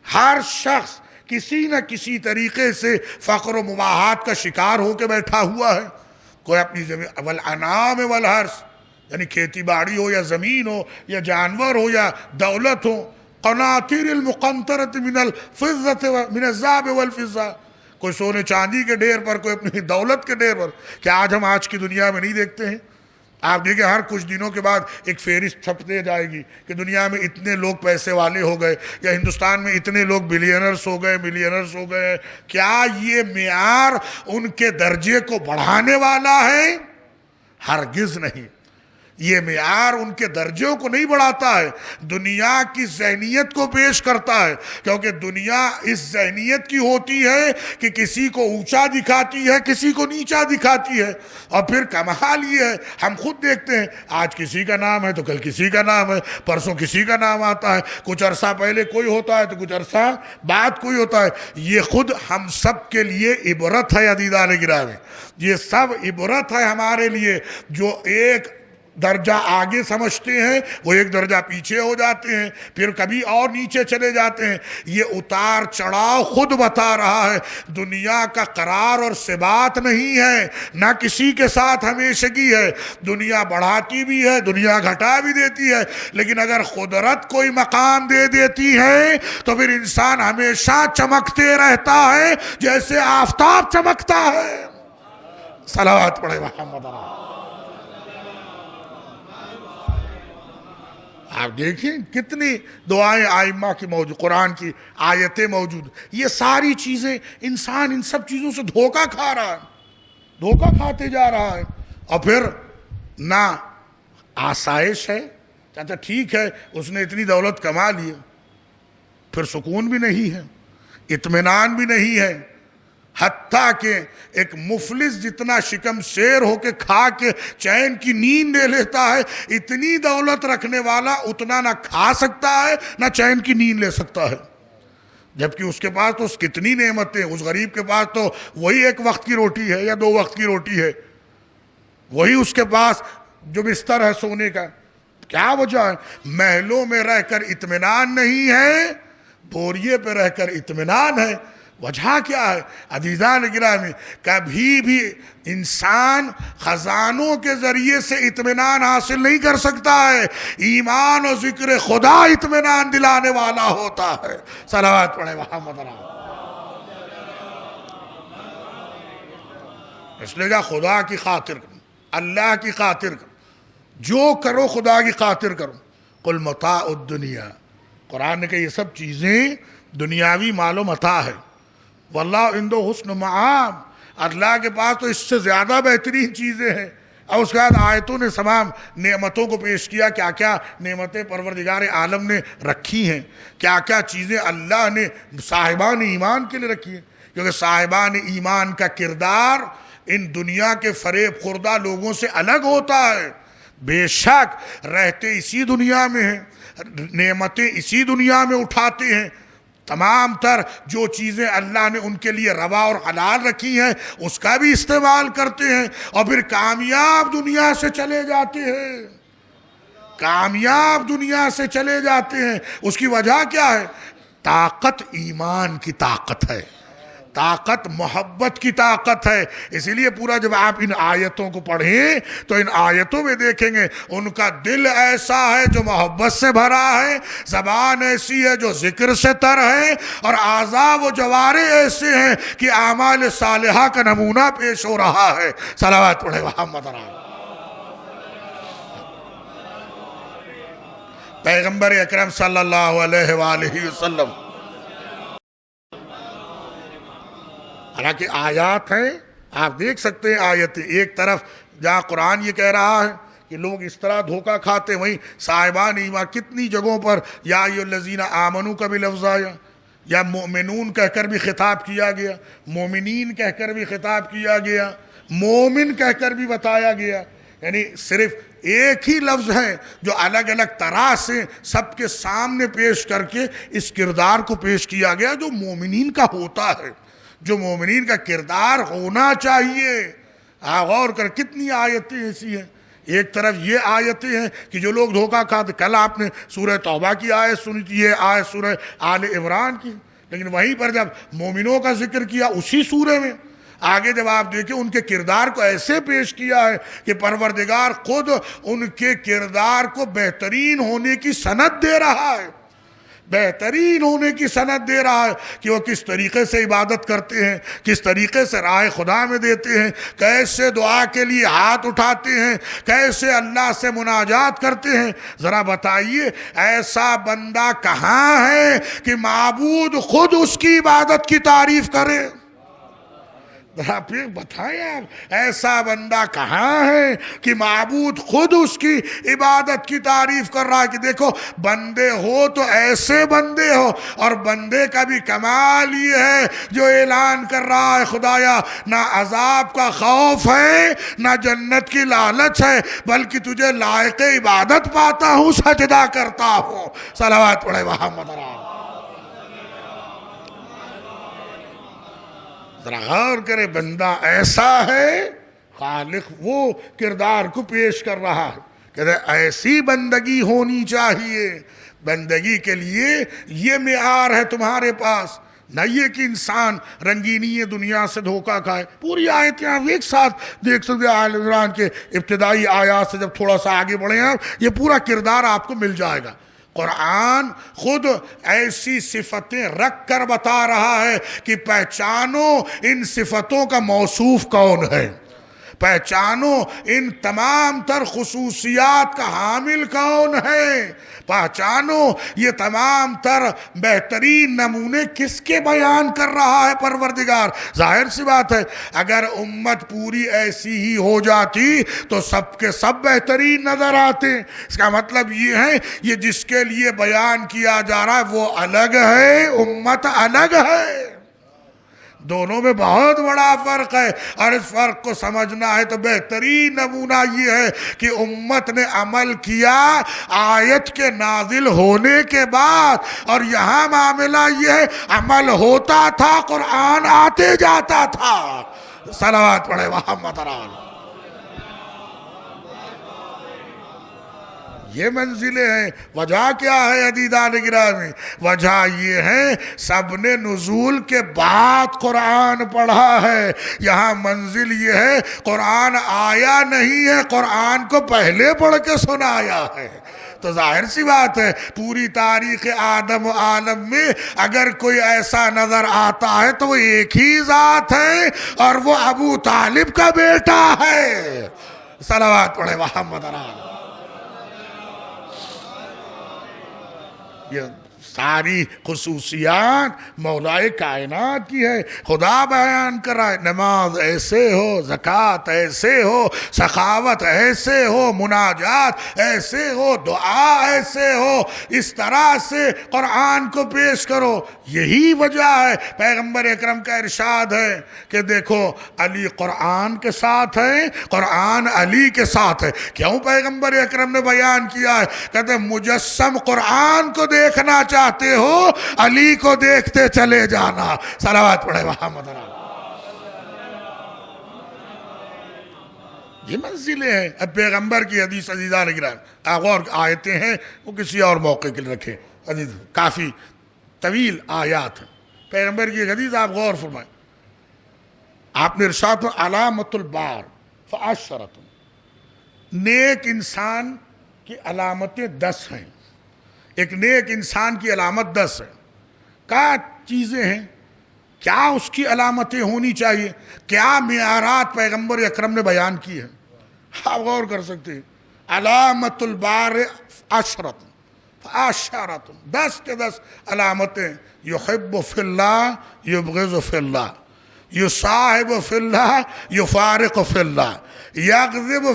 ہر شخص کسی نہ کسی طریقے سے فقر و مباحات کا شکار ہو کے بیٹھا ہوا ہے، کوئی اپنی زمین والانعام والحرث، یعنی کھیتی باڑی ہو یا زمین ہو یا جانور ہو یا دولت ہو، قناطیر المقنطرۃ من الفضۃ من الذهب والفضہ، کوئی سونے چاندی کے ڈھیر پر، کوئی اپنی دولت کے ڈھیر پر۔ کیا آج ہم آج کی دنیا میں نہیں دیکھتے ہیں آپ دیکھیں ہر کچھ دنوں کے بعد ایک فہرست چھپتے جائے گی کہ دنیا میں اتنے لوگ پیسے والے ہو گئے یا ہندوستان میں اتنے لوگ بلینرز ہو گئے ملینرز ہو گئے. کیا یہ معیار ان کے درجے کو بڑھانے والا ہے؟ ہرگز نہیں. یہ معیار ان کے درجوں کو نہیں بڑھاتا ہے، دنیا کی ذہنیت کو پیش کرتا ہے، کیونکہ دنیا اس ذہنیت کی ہوتی ہے کہ کسی کو اونچا دکھاتی ہے کسی کو نیچا دکھاتی ہے. اور پھر کمال یہ ہے ہم خود دیکھتے ہیں آج کسی کا نام ہے تو کل کسی کا نام ہے، پرسوں کسی کا نام آتا ہے، کچھ عرصہ پہلے کوئی ہوتا ہے تو کچھ عرصہ بعد کوئی ہوتا ہے. یہ خود ہم سب کے لیے عبرت ہے عزیزان گرامی، یہ سب عبرت ہے ہمارے لیے. جو ایک درجہ آگے سمجھتے ہیں وہ ایک درجہ پیچھے ہو جاتے ہیں، پھر کبھی اور نیچے چلے جاتے ہیں. یہ اتار چڑھاؤ خود بتا رہا ہے دنیا کا قرار اور ثبات نہیں ہے، نہ کسی کے ساتھ ہمیشگی ہے. دنیا بڑھاتی بھی ہے دنیا گھٹا بھی دیتی ہے، لیکن اگر قدرت کوئی مقام دے دیتی ہے تو پھر انسان ہمیشہ چمکتے رہتا ہے جیسے آفتاب چمکتا ہے. صلوات پڑھے محمد علیہ. آپ دیکھیں کتنی دعائیں آئمہ کی موجود، قرآن کی آیتیں موجود. یہ ساری چیزیں انسان ان سب چیزوں سے دھوکہ کھا رہا ہے، دھوکہ کھاتے جا رہا ہے. اور پھر نہ آسائش ہے، چاچا ٹھیک ہے اس نے اتنی دولت کما لی، پھر سکون بھی نہیں ہے، اطمینان بھی نہیں ہے. حتیٰ کہ ایک مفلس جتنا شکم سیر ہو کے کھا کے چین کی نیند لے لیتا ہے، اتنی دولت رکھنے والا اتنا نہ کھا سکتا ہے نہ چین کی نیند لے سکتا ہے. جبکہ اس کے پاس تو کتنی نعمتیں، اس غریب کے پاس تو وہی ایک وقت کی روٹی ہے یا 2 وقت کی روٹی ہے، وہی اس کے پاس جو بستر ہے سونے کا. کیا وجہ ہے؟ محلوں میں رہ کر اطمینان نہیں ہے، بوریے پہ رہ کر اطمینان ہے. وجہ کیا ہے عزیزان گرامی؟ کبھی بھی انسان خزانوں کے ذریعے سے اطمینان حاصل نہیں کر سکتا ہے، ایمان و ذکر خدا اطمینان دلانے والا ہوتا ہے. صلوات پڑھے محمد علیہ. اس لیے خدا کی خاطر کرو، اللہ کی خاطر کرو، جو کرو خدا کی خاطر کرو. قل متاع الدنیا، قرآن نے کہا یہ سب چیزیں دنیاوی مال و متاع ہے. واللہ عنده حسن مآب، اللہ کے پاس تو اس سے زیادہ بہترین چیزیں ہیں. اور اس کے بعد آیتوں نے تمام نعمتوں کو پیش کیا، کیا کیا نعمتیں پروردگار عالم نے رکھی ہیں، کیا کیا چیزیں اللہ نے صاحبان ایمان کے لیے رکھی ہیں. کیونکہ صاحبان ایمان کا کردار ان دنیا کے فریب خوردہ لوگوں سے الگ ہوتا ہے. بے شک رہتے اسی دنیا میں ہیں، نعمتیں اسی دنیا میں اٹھاتے ہیں، تمام تر جو چیزیں اللہ نے ان کے لیے روا اور حلال رکھی ہیں اس کا بھی استعمال کرتے ہیں، اور پھر کامیاب دنیا سے چلے جاتے ہیں، کامیاب دنیا سے چلے جاتے ہیں. اس کی وجہ کیا ہے؟ طاقت ایمان کی طاقت ہے، طاقت محبت کی طاقت ہے. اسی لیے پورا جب آپ ان آیتوں کو پڑھیں تو ان آیتوں میں دیکھیں گے ان کا دل ایسا ہے جو محبت سے بھرا ہے، زبان ایسی ہے جو ذکر سے تر ہے، اور اعضاء و جوارح ایسے ہیں کہ اعمال صالحہ کا نمونہ پیش ہو رہا ہے. صلوات پڑھے محمد علیہ. پیغمبر اکرم صلی اللہ علیہ وآلہ وسلم، حالانکہ آیات ہیں آپ دیکھ سکتے ہیں آیتیں، ایک طرف جہاں قرآن یہ کہہ رہا ہے کہ لوگ اس طرح دھوکہ کھاتے، وہیں صاحبان ایمان کتنی جگہوں پر یا ایھا الذین آمنوا کا بھی لفظ آیا، یا مومنون کہہ کر بھی خطاب کیا گیا، مومنین کہہ کر بھی خطاب کیا گیا، مومن کہہ کر بھی بتایا گیا. یعنی صرف ایک ہی لفظ ہے جو الگ الگ طرح سے سب کے سامنے پیش کر کے اس کردار کو پیش کیا گیا جو مومنین کا ہوتا ہے، جو مومنین کا کردار ہونا چاہیے. غور کر کتنی آیتیں ایسی ہیں. ایک طرف یہ آیتیں ہیں کہ جو لوگ دھوکہ کھاتے، کل آپ نے سورہ توبہ کی آیت سنی تھی، یہ آیت سورہ آل عمران کی، لیکن وہیں پر جب مومنوں کا ذکر کیا اسی سورہ میں آگے جب آپ دیکھیں ان کے کردار کو ایسے پیش کیا ہے کہ پروردگار خود ان کے کردار کو بہترین ہونے کی سند دے رہا ہے. بہترین ہونے کی سند دے رہا ہے کہ وہ کس طریقے سے عبادت کرتے ہیں، کس طریقے سے راہ خدا میں دیتے ہیں، کیسے دعا کے لیے ہاتھ اٹھاتے ہیں، کیسے اللہ سے مناجات کرتے ہیں۔ ذرا بتائیے ایسا بندہ کہاں ہے کہ معبود خود اس کی عبادت کی تعریف کرے؟ ذرا پھر بتائیں آپ، ایسا بندہ کہاں ہے کہ معبود خود اس کی عبادت کی تعریف کر رہا ہے کہ دیکھو بندے ہو تو ایسے بندے ہو، اور بندے کا بھی کمال یہ ہے جو اعلان کر رہا ہے خدایا نہ عذاب کا خوف ہے نہ جنت کی لالچ ہے، بلکہ تجھے لائق عبادت پاتا ہوں، سجدہ کرتا ہوں۔ صلوات پڑھے محمد رسول۔ ذرا غور کرے، بندہ ایسا ہے، خالق وہ کردار کو پیش کر رہا ہے کہ ایسی بندگی ہونی چاہیے۔ بندگی کے لیے یہ معیار ہے تمہارے پاس، نہ یہ کہ انسان رنگینی دنیا سے دھوکہ کھائے۔ پوری آیتیں آپ ایک ساتھ دیکھ سکتے ہیں، آل عمران کے ابتدائی آیات سے جب تھوڑا سا آگے بڑھیں آپ، یہ پورا کردار آپ کو مل جائے گا۔ قرآن خود ایسی صفتیں رکھ کر بتا رہا ہے کہ پہچانو ان صفتوں کا موصوف کون ہے، پہچانو ان تمام تر خصوصیات کا حامل کون ہے، پہچانو یہ تمام تر بہترین نمونے کس کے بیان کر رہا ہے پروردگار۔ ظاہر سی بات ہے اگر امت پوری ایسی ہی ہو جاتی تو سب کے سب بہترین نظر آتے۔ اس کا مطلب یہ ہے یہ جس کے لیے بیان کیا جا رہا ہے وہ الگ ہے، امت الگ ہے۔ دونوں میں بہت بڑا فرق ہے، اور اس فرق کو سمجھنا ہے تو بہترین نمونہ یہ ہے کہ امت نے عمل کیا آیت کے نازل ہونے کے بعد، اور یہاں معاملہ یہ ہے عمل ہوتا تھا، قرآن آتے جاتا تھا۔ صلوات پڑھے محمد رسول۔ یہ منزلیں ہیں۔ وجہ کیا ہے عزیزان گرامی؟ وجہ یہ ہے سب نے نزول کے بعد قرآن پڑھا ہے۔ یہاں منزل یہ ہے قرآن آیا نہیں ہے، قرآن کو پہلے پڑھ کے سنایا ہے۔ تو ظاہر سی بات ہے پوری تاریخ آدم و عالم میں اگر کوئی ایسا نظر آتا ہے تو وہ ایک ہی ذات ہے، اور وہ ابو طالب کا بیٹا ہے۔ صلوات پڑھے محمد رسول۔ یہ ساری خصوصیات مولا کائنات کی ہے۔ خدا بیان کر رہا ہے نماز ایسے ہو، زکوٰۃ ایسے ہو، سخاوت ایسے ہو، مناجات ایسے ہو، دعا ایسے ہو، اس طرح سے قرآن کو پیش کرو۔ یہی وجہ ہے پیغمبر اکرم کا ارشاد ہے کہ دیکھو علی قرآن کے ساتھ ہے، قرآن علی کے ساتھ ہے۔ کیوں پیغمبر اکرم نے بیان کیا ہے؟ کہتے ہیں مجسم قرآن کو دیکھنا چاہتے ہو، علی کو دیکھتے چلے جانا۔ صلوات پڑھے محمد رسول۔ یہ منزلیں ہیں۔ اب پیغمبر کی حدیث عزیزان گرامی اور آیتیں ہیں وہ کسی اور موقع کے لیے رکھیں، عزیز کافی طویل آیات ہیں۔ پیغمبر کی حدیث آپ غور فرمائیں، آپ نے ارشاد فرمایا علامت البار فعشرۃ، نیک انسان کی علامتیں 10 ہیں۔ ایک نیک انسان کی علامت 10 ہے۔ کیا چیزیں ہیں؟ کیا اس کی علامتیں ہونی چاہیے؟ کیا معیارات پیغمبر اکرم نے بیان کی ہیں؟ آپ غور کر سکتے ہیں۔ علامت البار عشرۃ فعشرۃ، 10 کے 10 علامتیں۔ یحب فی اللہ یبغض فی اللہ، یصاحب فی اللہ یفارق فی اللہ، یغضب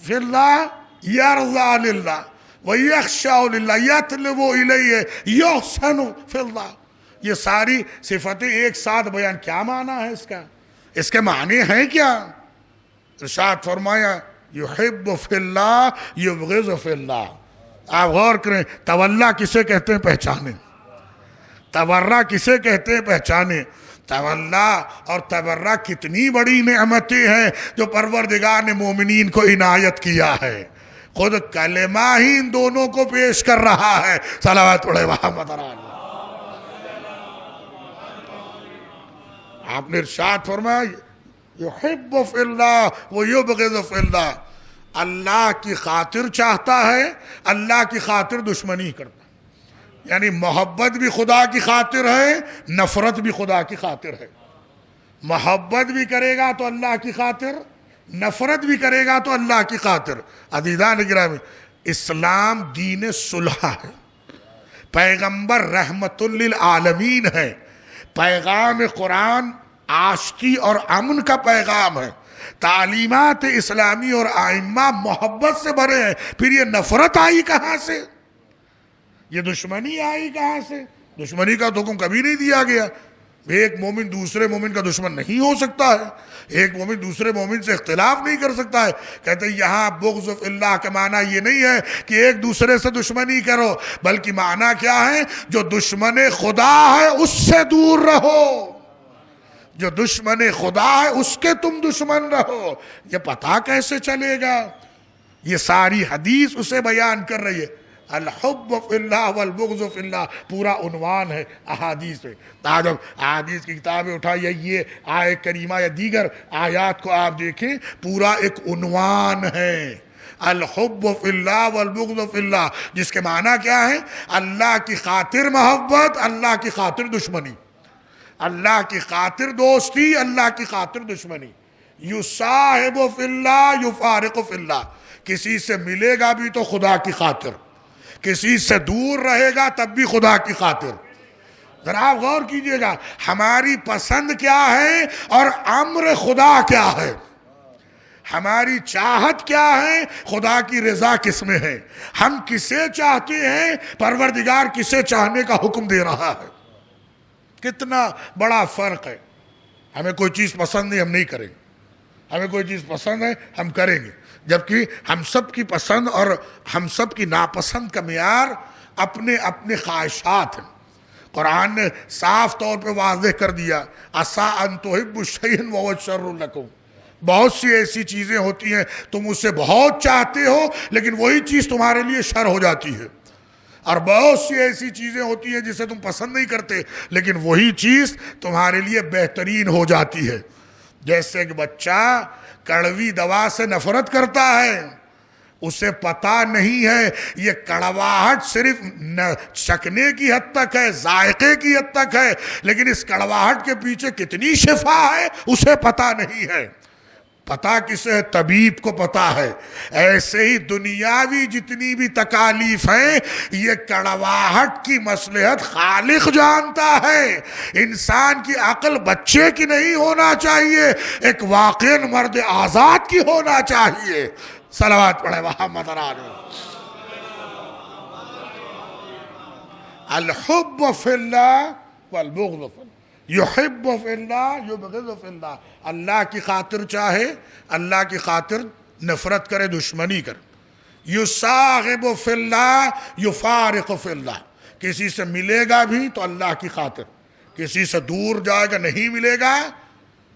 فی اللہ یرضى للہ، وَيَخْشَعُ لِلَّهِ يَطْلُبُ إِلَيْهِ يُحْسَنُ فِي اللَّهِ۔ یہ ساری صفتیں ایک ساتھ بیان، کیا معنی ہے اس کا؟ اس کے معنی ہیں کیا؟ ارشاد فرمایا یحب فی اللہ یبغض فی اللہ۔ آپ غور کریں، تولا کسے کہتے ہیں پہچانے، تبرہ کسے کہتے ہیں پہچانے۔ تولا اور تبرہ کتنی بڑی نعمتیں ہیں جو پروردگار نے مومنین کو عنایت کیا ہے۔ خود کلمہ ہی ان دونوں کو پیش کر رہا ہے۔ صلوات پڑھے محمد رسول۔ آپ نے ارشاد فرمایا یحب فی اللہ ویبغض فی اللہ، اللہ کی خاطر چاہتا ہے، اللہ کی خاطر دشمنی کرتا ہے۔ یعنی محبت بھی خدا کی خاطر ہے، نفرت بھی خدا کی خاطر ہے۔ محبت بھی کرے گا تو اللہ کی خاطر، نفرت بھی کرے گا تو اللہ کی خاطر۔ عزیزان گرامی، اسلام دین صلح ہے، پیغمبر رحمت للعالمین ہے، پیغام قرآن آشتی اور امن کا پیغام ہے، تعلیمات اسلامی اور ائمہ محبت سے بھرے ہیں۔ پھر یہ نفرت آئی کہاں سے؟ یہ دشمنی آئی کہاں سے؟ دشمنی کا تو حکم کبھی نہیں دیا گیا۔ ایک مومن دوسرے مومن کا دشمن نہیں ہو سکتا ہے، ایک مومن دوسرے مومن سے اختلاف نہیں کر سکتا ہے۔ کہتے ہیں یہاں بغض فی اللہ کا معنی یہ نہیں ہے کہ ایک دوسرے سے دشمنی کرو، بلکہ معنی کیا ہے؟ جو دشمن خدا ہے اس سے دور رہو، جو دشمن خدا ہے اس کے تم دشمن رہو۔ یہ پتہ کیسے چلے گا؟ یہ ساری حدیث اسے بیان کر رہی ہے۔ الحب فی اللہ والبغض فی اللہ پورا عنوان ہے احادیث میں۔ آج اب احادیث کی کتابیں اٹھائیے، یہ آیت کریمہ یا دیگر آیات کو آپ دیکھیں، پورا ایک عنوان ہے، الحب فی اللہ والبغض فی اللہ، جس کے معنی کیا ہے؟ اللہ کی خاطر محبت، اللہ کی خاطر دشمنی، اللہ کی خاطر دوستی، اللہ کی خاطر دشمنی۔ یصاحب فی اللہ یفارق فی اللہ، کسی سے ملے گا بھی تو خدا کی خاطر، کسی سے دور رہے گا تب بھی خدا کی خاطر۔ ذرا آپ غور کیجئے گا، ہماری پسند کیا ہے اور امر خدا کیا ہے؟ ہماری چاہت کیا ہے، خدا کی رضا کس میں ہے؟ ہم کسے چاہتے ہیں، پروردگار کسے چاہنے کا حکم دے رہا ہے؟ کتنا بڑا فرق ہے۔ ہمیں کوئی چیز پسند نہیں، ہم نہیں کریں گے، ہمیں کوئی چیز پسند ہے ہم کریں گے، جبکہ ہم سب کی پسند اور ہم سب کی ناپسند کا معیار اپنے اپنے خواہشات ہیں۔ قرآن نے صاف طور پہ واضح کر دیا، عَسَىٰ أَن تُحِبُّوا شَيْئًا وَهُوَ شَرٌّ لَكُمْ، بہت سی ایسی چیزیں ہوتی ہیں تم اسے بہت چاہتے ہو لیکن وہی چیز تمہارے لیے شر ہو جاتی ہے، اور بہت سی ایسی چیزیں ہوتی ہیں جسے تم پسند نہیں کرتے لیکن وہی چیز تمہارے لیے بہترین ہو جاتی ہے۔ جیسے ایک بچہ کڑوی دوا سے نفرت کرتا ہے، اسے پتہ نہیں ہے یہ کڑواہٹ صرف چکھنے کی حد تک ہے، ذائقے کی حد تک ہے، لیکن اس کڑواہٹ کے پیچھے کتنی شفا ہے اسے پتہ نہیں ہے۔ پتہ کسے ہے؟ طبیب کو پتہ ہے۔ ایسے ہی دنیاوی جتنی بھی تکالیف ہیں، یہ کڑواہٹ کی مصلحت خالق جانتا ہے۔ انسان کی عقل بچے کی نہیں ہونا چاہیے، ایک واقعی مرد آزاد کی ہونا چاہیے۔ صلوات پڑھے محمد علیہ۔ الحب فی اللہ والبغض فی اللہ، یحب فی اللہ یبغض فی اللہ، اللہ کی خاطر چاہے، اللہ کی خاطر نفرت کرے، دشمنی کرے۔ یصاحب فی اللہ یفارق فی اللہ، کسی سے ملے گا بھی تو اللہ کی خاطر، کسی سے دور جائے گا نہیں ملے گا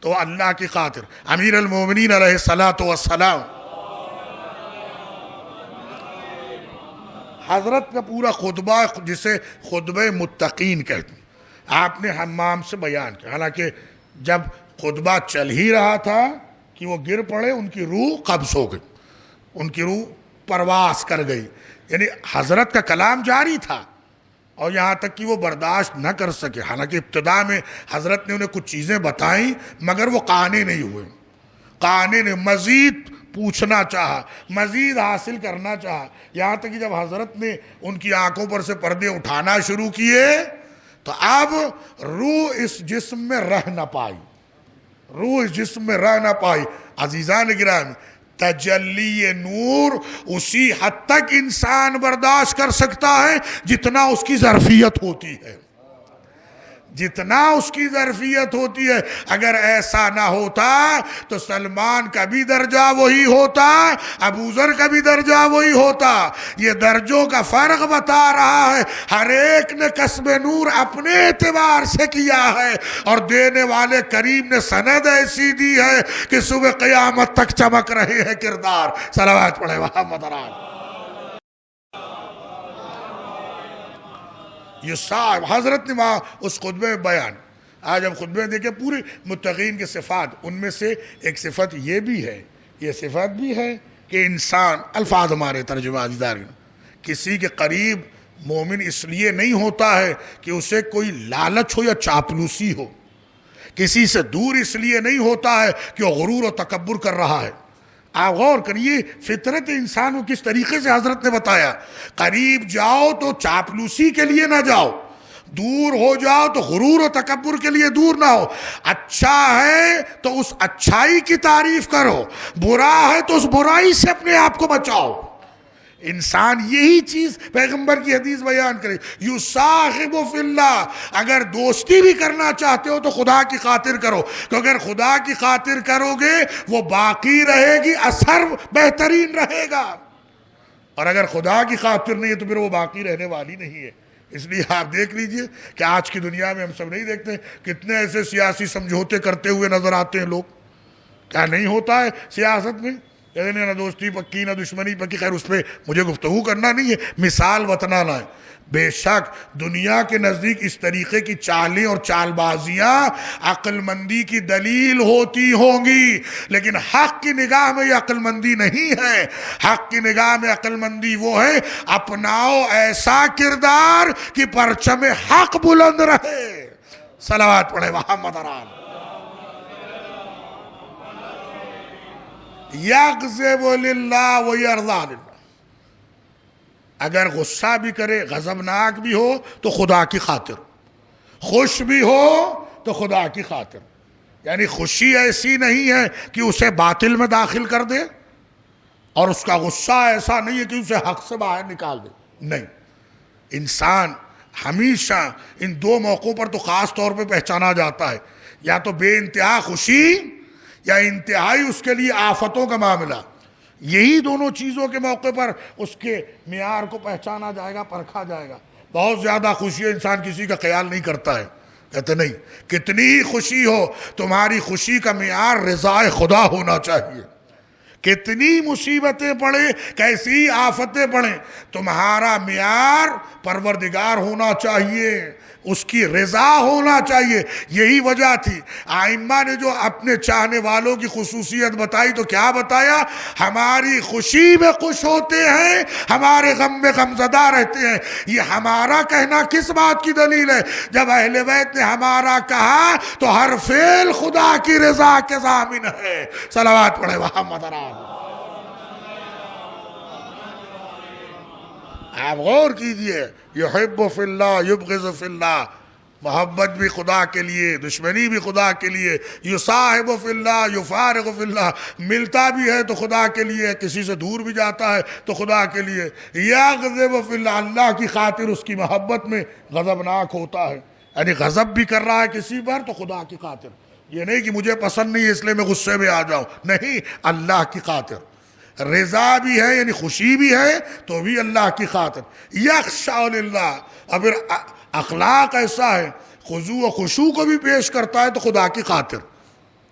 تو اللہ کی خاطر۔ امیر المومنین علیہ السلام حضرت کا پورا خطبہ جسے خطبہ متقین کہتے ہیں، آپ نے حمام سے بیان کیا، حالانکہ جب خطبہ چل ہی رہا تھا کہ وہ گر پڑے، ان کی روح قبض ہو گئی، ان کی روح پرواز کر گئی، یعنی حضرت کا کلام جاری تھا اور یہاں تک کہ وہ برداشت نہ کر سکے۔ حالانکہ ابتدا میں حضرت نے انہیں کچھ چیزیں بتائیں مگر وہ قانع نہیں ہوئے، قانع نے مزید پوچھنا چاہا، مزید حاصل کرنا چاہا، یہاں تک کہ جب حضرت نے ان کی آنکھوں پر سے پردے اٹھانا شروع کیے تو اب روح اس جسم میں رہ نہ پائی، روح اس جسم میں رہ نہ پائی۔ عزیزان گرامی، تجلی نور اسی حد تک انسان برداشت کر سکتا ہے جتنا اس کی ظرفیت ہوتی ہے، جتنا اس کی ظرفیت ہوتی ہے۔ اگر ایسا نہ ہوتا تو سلمان کا بھی درجہ وہی ہوتا، ابو ذر کا بھی درجہ وہی ہوتا۔ یہ درجوں کا فرق بتا رہا ہے، ہر ایک نے کسب نور اپنے اعتبار سے کیا ہے اور دینے والے کریم نے سند ایسی دی ہے کہ صبح قیامت تک چمک رہے ہیں کردار۔ صلوات پڑھے محمد علیہ۔ یہ صاحب حضرت نے وہاں اس خطبے میں بیان، آج ہم خطبے میں دیکھیں پوری متقین کے صفات، ان میں سے ایک صفت یہ بھی ہے، یہ صفت بھی ہے کہ انسان، الفاظ ہمارے ترجمہ عزیزان، کسی کے قریب مومن اس لیے نہیں ہوتا ہے کہ اسے کوئی لالچ ہو یا چاپلوسی ہو، کسی سے دور اس لیے نہیں ہوتا ہے کہ وہ غرور و تکبر کر رہا ہے۔ آپ غور کریے فطرت انسان کو کس طریقے سے حضرت نے بتایا، قریب جاؤ تو چاپلوسی کے لیے نہ جاؤ، دور ہو جاؤ تو غرور و تکبر کے لیے دور نہ ہو، اچھا ہے تو اس اچھائی کی تعریف کرو، برا ہے تو اس برائی سے اپنے آپ کو بچاؤ۔ انسان یہی چیز پیغمبر کی حدیث بیان کرے، یصاحب فی اللہ، اگر دوستی بھی کرنا چاہتے ہو تو خدا کی خاطر کرو، کیونکہ اگر خدا کی خاطر کرو گے وہ باقی رہے گی، اثر بہترین رہے گا، اور اگر خدا کی خاطر نہیں ہے تو پھر وہ باقی رہنے والی نہیں ہے۔ اس لیے آپ دیکھ لیجئے کہ آج کی دنیا میں ہم سب نہیں دیکھتے کتنے ایسے سیاسی سمجھوتے کرتے ہوئے نظر آتے ہیں لوگ، کیا نہیں ہوتا ہے سیاست میں؟ نہ دوستی پکی نہ دشمنی پکی، خیر اس پہ مجھے گفتگو کرنا نہیں ہے، مثال بتانا ہے۔ بے شک دنیا کے نزدیک اس طریقے کی چالیں اور چال بازیاں عقل مندی کی دلیل ہوتی ہوں گی، لیکن حق کی نگاہ میں یہ عقل مندی نہیں ہے۔ حق کی نگاہ میں عقل مندی وہ ہے اپناؤ ایسا کردار کہ پرچم حق بلند رہے۔ صلوات پڑھے محمد رال۔ یغضب للہ ویرضی للہ، اگر غصہ بھی کرے، غضبناک بھی ہو تو خدا کی خاطر، خوش بھی ہو تو خدا کی خاطر، یعنی خوشی ایسی نہیں ہے کہ اسے باطل میں داخل کر دے، اور اس کا غصہ ایسا نہیں ہے کہ اسے حق سے باہر نکال دے، نہیں۔ انسان ہمیشہ ان دو موقعوں پر تو خاص طور پہ پہچانا جاتا ہے، یا تو بے انتہا خوشی یا انتہائی اس کے لیے آفتوں کا معاملہ، یہی دونوں چیزوں کے موقع پر اس کے معیار کو پہچانا جائے گا، پرکھا جائے گا۔ بہت زیادہ خوشی ہے، انسان کسی کا خیال نہیں کرتا ہے، کہتے نہیں کتنی ہی خوشی ہو تمہاری خوشی کا معیار رضا خدا ہونا چاہیے، کتنی مصیبتیں پڑیں، کیسی آفتیں پڑیں، تمہارا معیار پروردگار ہونا چاہیے، اس کی رضا ہونا چاہیے۔ یہی وجہ تھی ائمہ نے جو اپنے چاہنے والوں کی خصوصیت بتائی تو کیا بتایا، ہماری خوشی میں خوش ہوتے ہیں، ہمارے غم میں غمزدہ رہتے ہیں۔ یہ ہمارا کہنا کس بات کی دلیل ہے؟ جب اہل بیت نے ہمارا کہا تو ہر فعل خدا کی رضا کے ضامن ہے۔ صلوات پڑھے محمد رال۔ آپ غور کیجئے، یحب فی اللہ یبغض فی اللہ، محبت بھی خدا کے لیے، دشمنی بھی خدا کے لیے، یصاحب فی اللہ یفارق فی اللہ، ملتا بھی ہے تو خدا کے لیے، کسی سے دور بھی جاتا ہے تو خدا کے لیے، یغضب فی اللہ، اللہ کی خاطر اس کی محبت میں غضبناک ہوتا ہے، یعنی غضب بھی کر رہا ہے کسی پر تو خدا کی خاطر، یہ نہیں کہ مجھے پسند نہیں ہے اس لیے میں غصے میں آ جاؤں، نہیں، اللہ کی خاطر۔ رضا بھی ہے یعنی خوشی بھی ہے تو بھی اللہ کی خاطر۔ یخشع للہ، اور پھر اخلاق ایسا ہے خضوع و خشوع کو بھی پیش کرتا ہے تو خدا کی خاطر،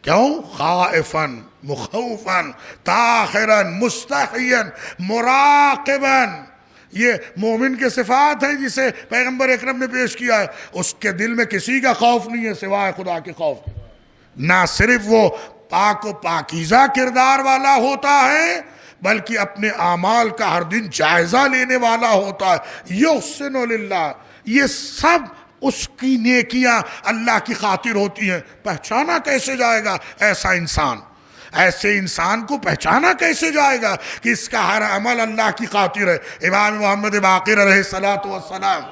کیوں؟ خائفا مخوفا طاہرا مستحیا مراقبا، یہ مومن کے صفات ہیں جسے پیغمبر اکرم نے پیش کیا ہے، اس کے دل میں کسی کا خوف نہیں ہے سوائے خدا کے خوف کے۔ نہ صرف وہ پاک و پاکیزہ کردار والا ہوتا ہے بلکہ اپنے اعمال کا ہر دن جائزہ لینے والا ہوتا ہے۔ یحسن للہ، یہ سب اس کی نیکیاں اللہ کی خاطر ہوتی ہیں۔ پہچانا کیسے جائے گا ایسا انسان؟ ایسے انسان کو پہچانا کیسے جائے گا کہ اس کا ہر عمل اللہ کی خاطر ہے؟ امام محمد باقر علیہ الصلوۃ والسلام،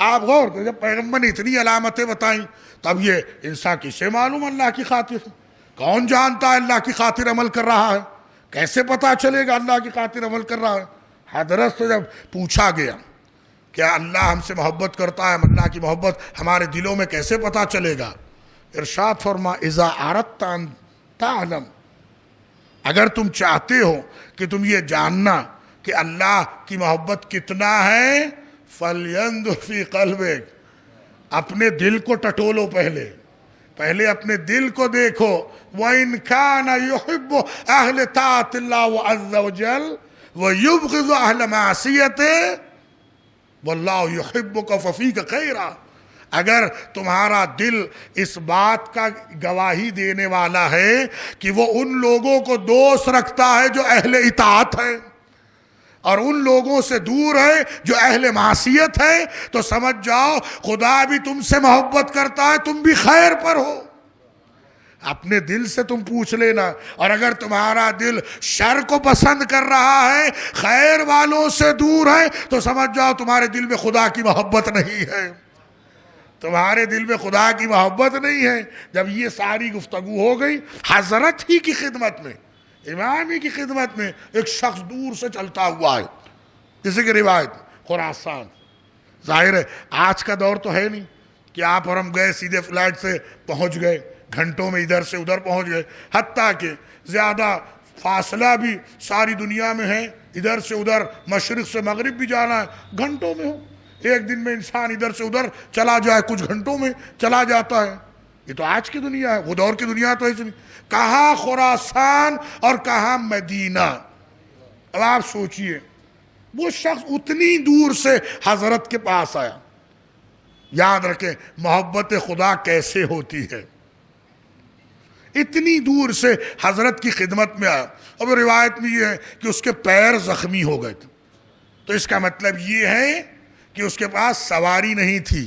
آپ غور کریں، جب پیغمبر نے اتنی علامتیں بتائیں تب یہ انسان کسے معلوم اللہ کی خاطر ہے؟ کون جانتا ہے اللہ کی خاطر عمل کر رہا ہے؟ کیسے پتا چلے گا اللہ کی خاطر عمل کر رہا ہے؟ حضرت سے جب پوچھا گیا کیا اللہ ہم سے محبت کرتا ہے، ہم اللہ کی محبت ہمارے دلوں میں کیسے پتا چلے گا؟ ارشاد فرما اذا اردت ان تعلم، اگر تم چاہتے ہو کہ تم یہ جاننا کہ اللہ کی محبت کتنا ہے، فَلْيَنْظُرْ فِي قَلْبِكَ، اپنے دل کو ٹٹولو، پہلے اپنے دل کو دیکھو۔ وَإِنْ كَانَ يُحِبُّ أَهْلِ طَاعَةِ اللَّهِ عَزَّ وَجَلَّ وَيُبْغِضُ أَهْلَ مَعْصِيَتِهِ وَاللَّهُ يُحِبُّكَ فَفِيكَ خَيْرًا، اگر تمہارا دل اس بات کا گواہی دینے والا ہے کہ وہ ان لوگوں کو دوست رکھتا ہے جو اہل اطاعت ہیں، اور ان لوگوں سے دور ہے جو اہل معصیت ہے، تو سمجھ جاؤ خدا بھی تم سے محبت کرتا ہے، تم بھی خیر پر ہو۔ اپنے دل سے تم پوچھ لینا، اور اگر تمہارا دل شر کو پسند کر رہا ہے، خیر والوں سے دور ہے، تو سمجھ جاؤ تمہارے دل میں خدا کی محبت نہیں ہے، تمہارے دل میں خدا کی محبت نہیں ہے۔ جب یہ ساری گفتگو ہو گئی، حضرت ہی کی خدمت میں، امام ہی کی خدمت میں ایک شخص دور سے چلتا ہوا ہے، کسی کی روایت خراسان، ظاہر ہے آج کا دور تو ہے نہیں کہ آپ اور ہم گئے سیدھے فلائٹ سے پہنچ گئے، گھنٹوں میں ادھر سے ادھر پہنچ گئے، حتیٰ کہ زیادہ فاصلہ بھی ساری دنیا میں ہے، ادھر سے ادھر مشرق سے مغرب بھی جانا ہے گھنٹوں میں ہو، ایک دن میں انسان ادھر سے ادھر چلا جائے کچھ گھنٹوں میں چلا جاتا ہے۔ یہ تو آج کی دنیا ہے، وہ دور کی دنیا تو ایسی نہیں۔ کہاں خراسان اور کہاں مدینہ، اب آپ سوچئے وہ شخص اتنی دور سے حضرت کے پاس آیا۔ یاد رکھیں محبت خدا کیسے ہوتی ہے، اتنی دور سے حضرت کی خدمت میں آیا۔ اب روایت میں یہ ہے کہ اس کے پیر زخمی ہو گئے تھے، تو اس کا مطلب یہ ہے کہ اس کے پاس سواری نہیں تھی۔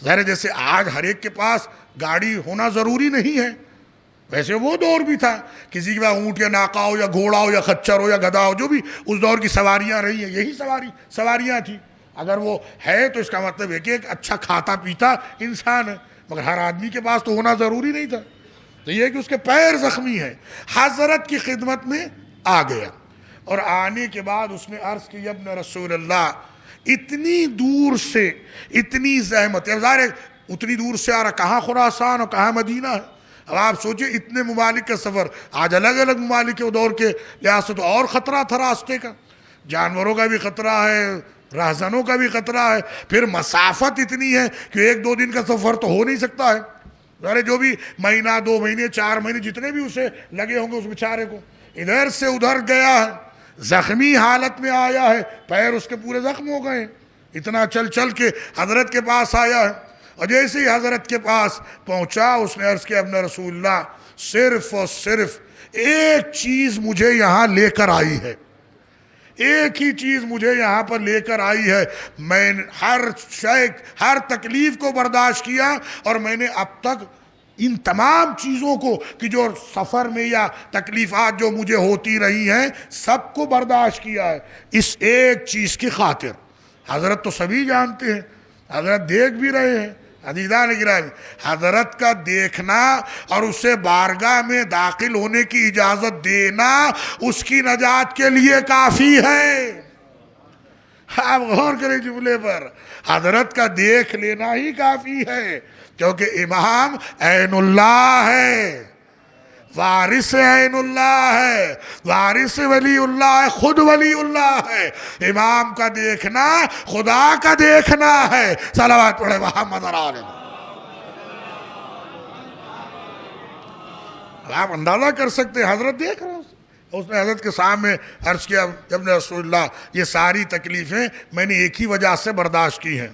ظاہر جیسے آج ہر ایک کے پاس گاڑی ہونا ضروری نہیں ہے، ویسے وہ دور بھی تھا، کسی کے پاس اونٹ یا ناقہ ہو یا گھوڑا ہو یا خچر ہو یا گدھا ہو، جو بھی اس دور کی سواریاں رہی ہیں، یہی سواریاں تھیں۔ اگر وہ ہے تو اس کا مطلب ہے کہ ایک اچھا کھاتا پیتا انسان ہے، مگر ہر آدمی کے پاس تو ہونا ضروری نہیں تھا۔ تو یہ کہ اس کے پیر زخمی ہیں، حضرت کی خدمت میں آ گیا، اور آنے کے بعد اس نے عرض کی ابن رسول اللہ، اتنی دور سے اتنی زحمت، ظاہر ہے اتنی دور سے آ رہا، کہاں خراسان اور کہاں مدینہ ہے۔ اب آپ سوچیں اتنے ممالک کا سفر، آج الگ الگ ممالک کے دور کے لحاظ سے تو اور خطرہ تھا راستے کا، جانوروں کا بھی خطرہ ہے، راہزنوں کا بھی خطرہ ہے، پھر مسافت اتنی ہے کہ ایک دو دن کا سفر تو ہو نہیں سکتا ہے۔ ارے جو بھی مہینہ 2 مہینے 4 مہینے جتنے بھی اسے لگے ہوں گے اس بیچارے کو، ادھر سے ادھر گیا ہے، زخمی حالت میں آیا ہے، پیر اس کے پورے زخم ہو گئے ہیں، اتنا چل چل کے حضرت کے پاس آیا ہے۔ اور جیسے ہی حضرت کے پاس پہنچا اس نے عرض کیا ابن رسول اللہ، صرف اور صرف ایک چیز مجھے یہاں لے کر آئی ہے، ایک ہی چیز مجھے یہاں پر لے کر آئی ہے، میں ہر تکلیف کو برداشت کیا، اور میں نے اب تک ان تمام چیزوں کو کہ جو سفر میں یا تکلیفات جو مجھے ہوتی رہی ہیں سب کو برداشت کیا ہے، اس ایک چیز کی خاطر۔ حضرت تو سبھی جانتے ہیں، حضرت دیکھ بھی رہے ہیں، عزیزان گرامی، حضرت کا دیکھنا اور اسے بارگاہ میں داخل ہونے کی اجازت دینا اس کی نجات کے لیے کافی ہے۔ آپ غور کریں جملے پر، حضرت کا دیکھ لینا ہی کافی ہے، کیونکہ امام عین اللہ ہے، وارث عین اللہ ہے، وارث ولی اللہ ہے، خود ولی اللہ ہے۔ امام کا دیکھنا خدا کا دیکھنا ہے۔ صلوات پڑھے محمد علیہ۔ آپ اندازہ کر سکتے ہیں حضرت دیکھ رہے ہیں، اس نے حضرت کے سامنے عرض کیا ابن رسول اللہ، یہ ساری تکلیفیں میں نے ایک ہی وجہ سے برداشت کی ہیں۔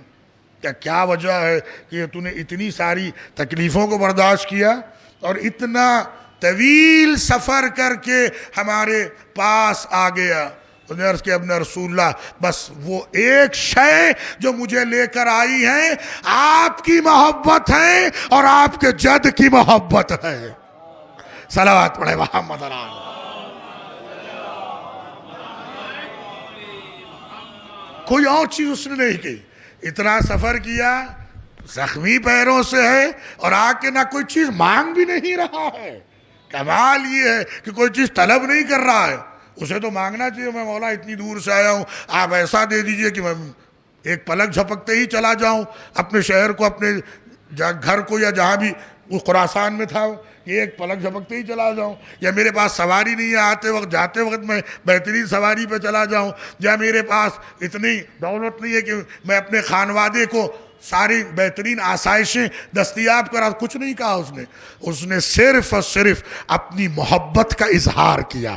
کیا وجہ ہے کہ تو نے اتنی ساری تکلیفوں کو برداشت کیا اور اتنا طویل سفر کر کے ہمارے پاس آ گیا؟ اس نے عرض کیا ابن رسول اللہ، بس وہ ایک شے جو مجھے لے کر آئی ہے، آپ کی محبت ہے اور آپ کے جد کی محبت ہے۔ صلوات پڑھے محمد علیہ۔ کوئی اور چیز اس نے نہیں کی، اتنا سفر کیا، زخمی پیروں سے ہے، اور آ کے نہ کوئی چیز مانگ بھی نہیں رہا ہے۔ کمال یہ ہے کہ کوئی چیز طلب نہیں کر رہا ہے، اسے تو مانگنا چاہیے، میں مولا اتنی دور سے آیا ہوں، آپ ایسا دے دیجئے کہ میں ایک پلک جھپکتے ہی چلا جاؤں اپنے شہر کو، اپنے گھر کو، یا جہاں بھی وہ خراسان میں تھا کہ ایک پلک جھپکتے ہی چلا جاؤں، یا میرے پاس سواری نہیں ہے، آتے وقت جاتے وقت میں بہترین سواری پہ چلا جاؤں، یا میرے پاس اتنی دولت نہیں ہے کہ میں اپنے خانوادے کو ساری بہترین آسائشیں دستیاب کرا۔ کچھ نہیں کہا اس نے صرف اور صرف اپنی محبت کا اظہار کیا،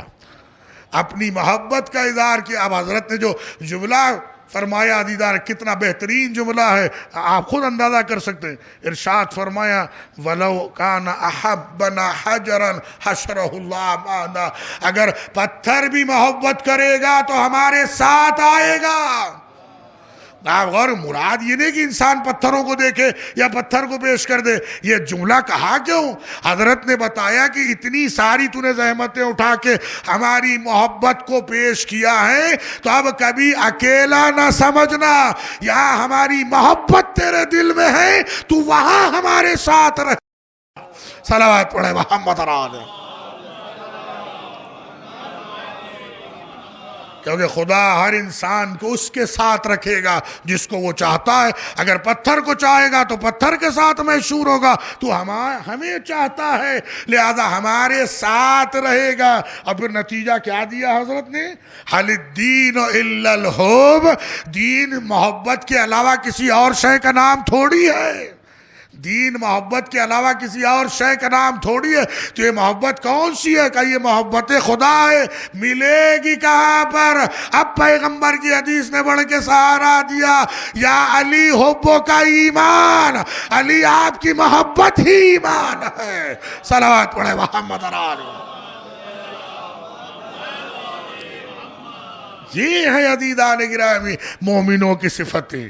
اپنی محبت کا اظہار کیا۔ اب حضرت نے جو جملہ فرمایا عزیزان کتنا بہترین جملہ ہے، آپ خود اندازہ کر سکتے ہیں. ارشاد فرمایا وَلَوْ كَانَ أَحَبَّنَا حَجَرًا حَشَرَهُ اللَّهُ مَعَنَا، اگر پتھر بھی محبت کرے گا تو ہمارے ساتھ آئے گا. آپ غور، مراد یہ نہیں کہ انسان پتھروں کو دیکھے یا پتھر کو پیش کر دے. یہ جملہ کہا کیوں؟ حضرت نے بتایا کہ اتنی ساری تو نے زحمتیں اٹھا کے ہماری محبت کو پیش کیا ہے، تو اب کبھی اکیلا نہ سمجھنا. یہاں ہماری محبت تیرے دل میں ہے، تو وہاں ہمارے ساتھ رہ. صلوات پڑھے محمد علیہ. کیونکہ خدا ہر انسان کو اس کے ساتھ رکھے گا جس کو وہ چاہتا ہے. اگر پتھر کو چاہے گا تو پتھر کے ساتھ محشور ہوگا. تو ہمیں چاہتا ہے لہذا ہمارے ساتھ رہے گا. اور پھر نتیجہ کیا دیا حضرت نے؟ حل الدین الا الحب، دین محبت کے علاوہ کسی اور شے کا نام تھوڑی ہے. دین محبت کے علاوہ کسی اور شے کا نام تھوڑی ہے. تو یہ محبت کون سی ہے؟ کہ یہ محبت خدا ہے. ملے گی کہاں پر؟ اب پیغمبر کی حدیث نے بڑھ کے سہارا دیا، یا علی حبو کا ایمان، علی آپ کی محبت ہی ایمان ہے. صلوات پڑھے محمد علیہ. یہ ہے عزیزان گرامی مومنوں کی صفتیں.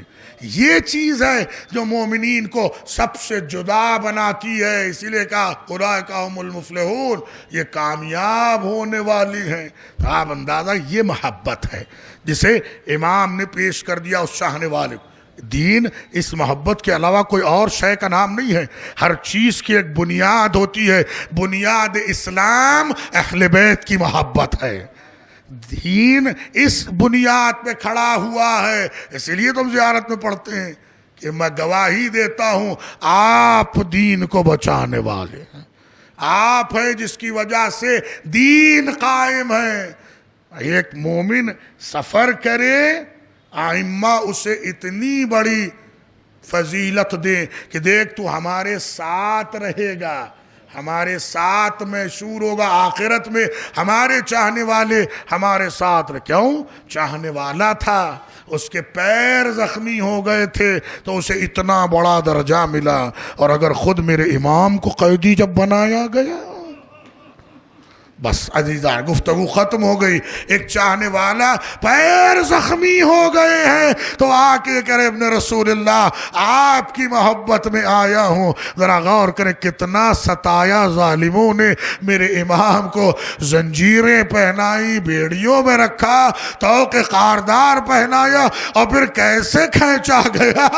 یہ چیز ہے جو مومنین کو سب سے جدا بناتی ہے. اسی لیے کہا اولئک هم المفلحون، یہ کامیاب ہونے والی ہیں. تو آپ اندازہ یہ محبت ہے جسے امام نے پیش کر دیا اس چاہنے والے کو. دین اس محبت کے علاوہ کوئی اور شے کا نام نہیں ہے. ہر چیز کی ایک بنیاد ہوتی ہے. بنیاد اسلام اہل بیت کی محبت ہے. دین اس بنیاد پہ کھڑا ہوا ہے. اسی لیے تم زیارت میں پڑھتے ہیں کہ میں گواہی دیتا ہوں آپ دین کو بچانے والے ہیں. آپ ہیں جس کی وجہ سے دین قائم ہے. ایک مومن سفر کرے، ائمہ اسے اتنی بڑی فضیلت دیں کہ دیکھ تو ہمارے ساتھ رہے گا، ہمارے ساتھ محشور ہوگا. آخرت میں ہمارے چاہنے والے ہمارے ساتھ رہے. کیوں؟ چاہنے والا تھا، اس کے پیر زخمی ہو گئے تھے تو اسے اتنا بڑا درجہ ملا. اور اگر خود میرے امام کو قیدی جب بنایا گیا، بس عزیزان گفتگو ختم ہو گئی. ایک چاہنے والا پیر زخمی ہو گئے ہیں تو آ کے کرے ابن رسول اللہ آپ کی محبت میں آیا ہوں. ذرا غور کریں کتنا ستایا ظالموں نے میرے امام کو. زنجیریں پہنائی، بیڑیوں میں رکھا، طوق خاردار پہنایا، اور پھر کیسے کھینچا گیا.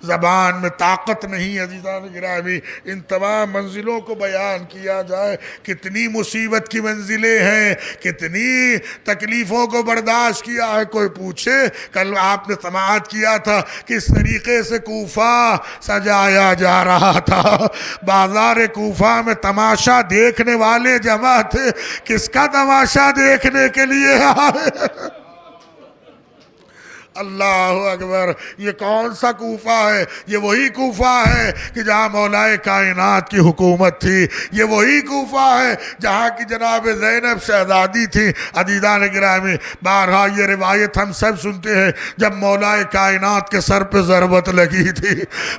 زبان میں طاقت نہیں عزیزان گرامی ان تمام منزلوں کو بیان کیا جائے. کتنی مصیبت کی منزلیں ہیں، کتنی تکلیفوں کو برداشت کیا ہے. کوئی پوچھے کل آپ نے سماعت کیا تھا کس طریقے سے کوفہ سجایا جا رہا تھا. بازار کوفہ میں تماشا دیکھنے والے جمع تھے. کس کا تماشا دیکھنے کے لیے آئے؟ اللہ اکبر. یہ کون سا کوفہ ہے؟ یہ وہی کوفہ ہے کہ جہاں مولا کائنات کی حکومت تھی. یہ وہی کوفہ ہے جہاں کی جناب زینب شہزادی تھی. عزیزان گرامی بارہا یہ روایت ہم سب سنتے ہیں. جب مولا کائنات کے سر پہ ضربت لگی تھی،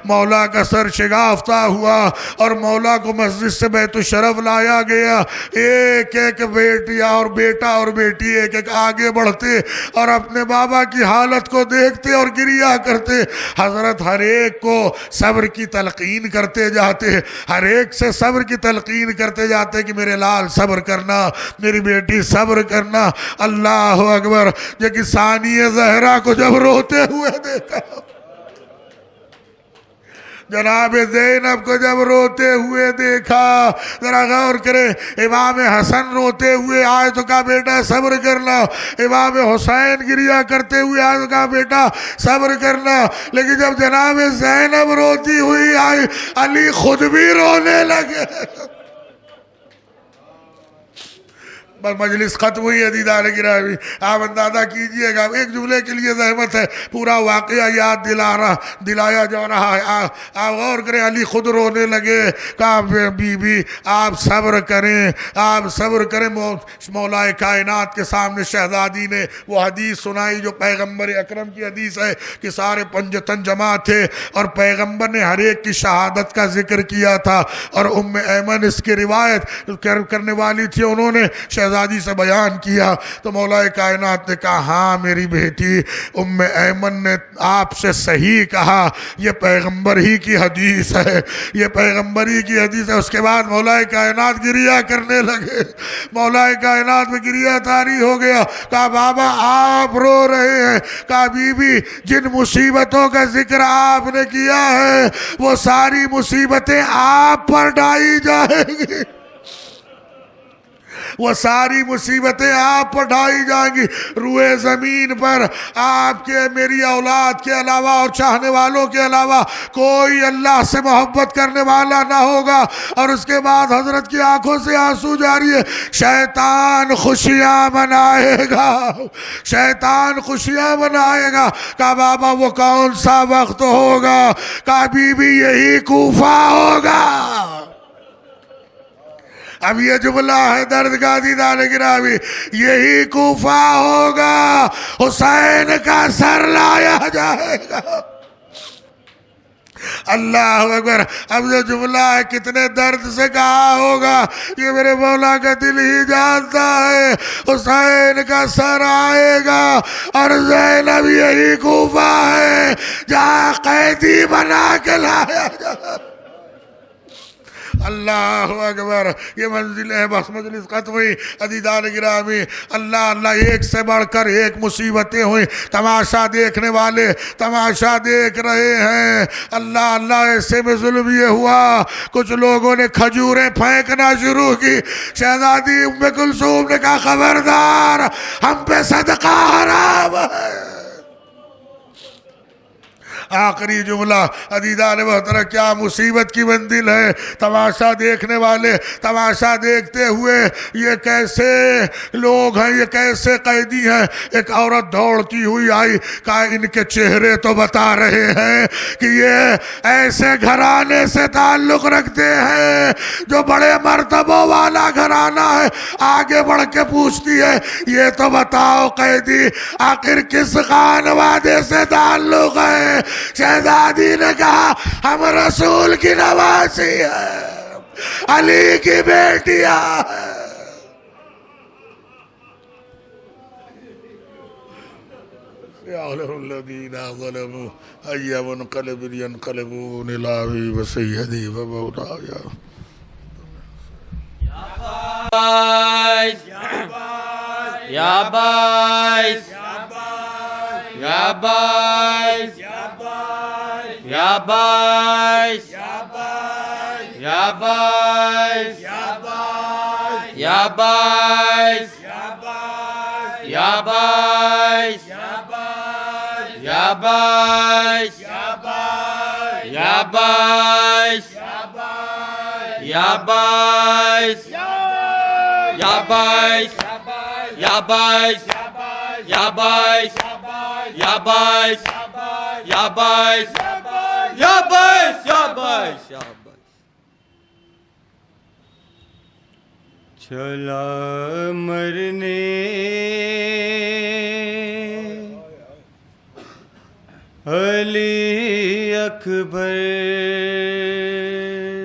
مولا کا سر شگافتہ ہوا اور مولا کو مسجد سے بیت الشرف لایا گیا. ایک ایک بیٹیا اور بیٹا اور بیٹی ایک ایک آگے بڑھتے اور اپنے بابا کی حالت کو دیکھتے اور گریا کرتے. حضرت ہر ایک کو صبر کی تلقین کرتے جاتے، ہر ایک سے صبر کی تلقین کرتے جاتے کہ میرے لال صبر کرنا، میری بیٹی صبر کرنا. اللہ اکبر. یہ ثانیہ زہرا کو جب روتے ہوئے دیکھا، جناب زینب کو جب روتے ہوئے دیکھا، ذرا غور کرے. امام حسن روتے ہوئے آئے تو کہا بیٹا صبر کرنا. امام حسین گریا کرتے ہوئے آئے تو کہا بیٹا صبر کرنا. لیکن جب جناب زینب روتی ہوئی آئی، علی خود بھی رونے لگے. بس مجلس ختم ہوئی عزیزان گرامی، آپ اندازہ کیجئے گا، ایک جملے کے لیے زحمت ہے، پورا واقعہ یاد دلایا جا رہا ہے۔ آپ غور کریں، علی خود رونے لگے، کہا بی بی آپ صبر کریں، آپ صبر کریں۔ مولا کائنات کے سامنے شہزادی نے وہ حدیث سنائی جو پیغمبر اکرم کی حدیث ہے کہ سارے پنجتن جمع تھے اور پیغمبر نے ہر ایک کی شہادت کا ذکر کیا تھا، اور ام ایمن اس کی روایت کرنے والی تھی، انہوں نے شہزادی سے بیان کیا تو مولا کائنات نے کہا ہاں میری بیٹی ام ایمن نے آپ سے صحیح کہا، یہ پیغمبر ہی کی حدیث ہے، یہ پیغمبر ہی کی حدیث ہے۔ اس کے بعد مولا کائنات گریہ کرنے لگے، مولا کائنات میں گریہ طاری ہو گیا۔ کہا بابا آپ رو رہے ہیں؟ کہا بی بی جن مصیبتوں کا ذکر آپ نے کیا ہے وہ ساری مصیبتیں آپ پر ڈائی جائیں گی، وہ ساری مصیبتیں آپ پر ڈھائی جائیں گی۔ روئے زمین پر آپ کے میری اولاد کے علاوہ اور چاہنے والوں کے علاوہ کوئی اللہ سے محبت کرنے والا نہ ہوگا۔ اور اس کے بعد حضرت کی آنکھوں سے آنسو جاری ہے، شیطان خوشیاں منائے گا، شیطان خوشیاں منائے گا۔ کہا بابا وہ کون سا وقت ہوگا؟ کہا بی بی یہی کوفہ ہوگا۔ اب یہ جملہ ہے درد کا عزیزان گرامی، یہی کوفہ ہوگا، حسین کا سر لایا جائے گا۔ اللہ اکبر۔ اب جو جملہ ہے کتنے درد سے کہا ہوگا یہ میرے مولا کا دل ہی جانتا ہے۔ حسین کا سر آئے گا اور زینب یہی کوفہ ہے جہاں قیدی بنا کے لایا جائے۔ اللہ اکبر۔ یہ منزل ہے، بس مجلس ختم ہوئی عزیزان گرامی۔ اللہ اللہ، ایک سے بڑھ کر ایک مصیبتیں ہوئیں، تماشا دیکھنے والے تماشا دیکھ رہے ہیں۔ اللہ اللہ، ایسے میں ظلم یہ ہوا کچھ لوگوں نے کھجوریں پھینکنا شروع کی۔ شہزادی ام کلثوم نے کہا خبردار، ہم پہ صدقہ حرام ہے۔ آخری جملہ عزیزان محترم، کیا مصیبت کی منزل ہے۔ تماشا دیکھنے والے تماشا دیکھتے ہوئے، یہ کیسے لوگ ہیں، یہ کیسے قیدی ہیں۔ ایک عورت دوڑتی ہوئی آئی، کہا ان کے چہرے تو بتا رہے ہیں کہ یہ ایسے گھرانے سے تعلق رکھتے ہیں جو بڑے مرتبوں والا گھرانہ ہے۔ آگے بڑھ کے پوچھتی ہے یہ تو بتاؤ قیدی آخر کس خانوادے سے تعلق ہے؟ شہزادی نے کہا ہم رسول کی نواسی ہے، علی کی بیٹیاں ہے۔ الذين ظلموا أي منقلب ينقلبون إلى أبي وسيدي ومولاي یا بائس یا بائس یا بائس یا بائس یا بائس یا بائس یا بائس یا بائس یا بائس یا بائس یا بائس یا بائس یا بائس یا بائس یا بائس یا بائس یا بائس چلا مرنے علی اکبر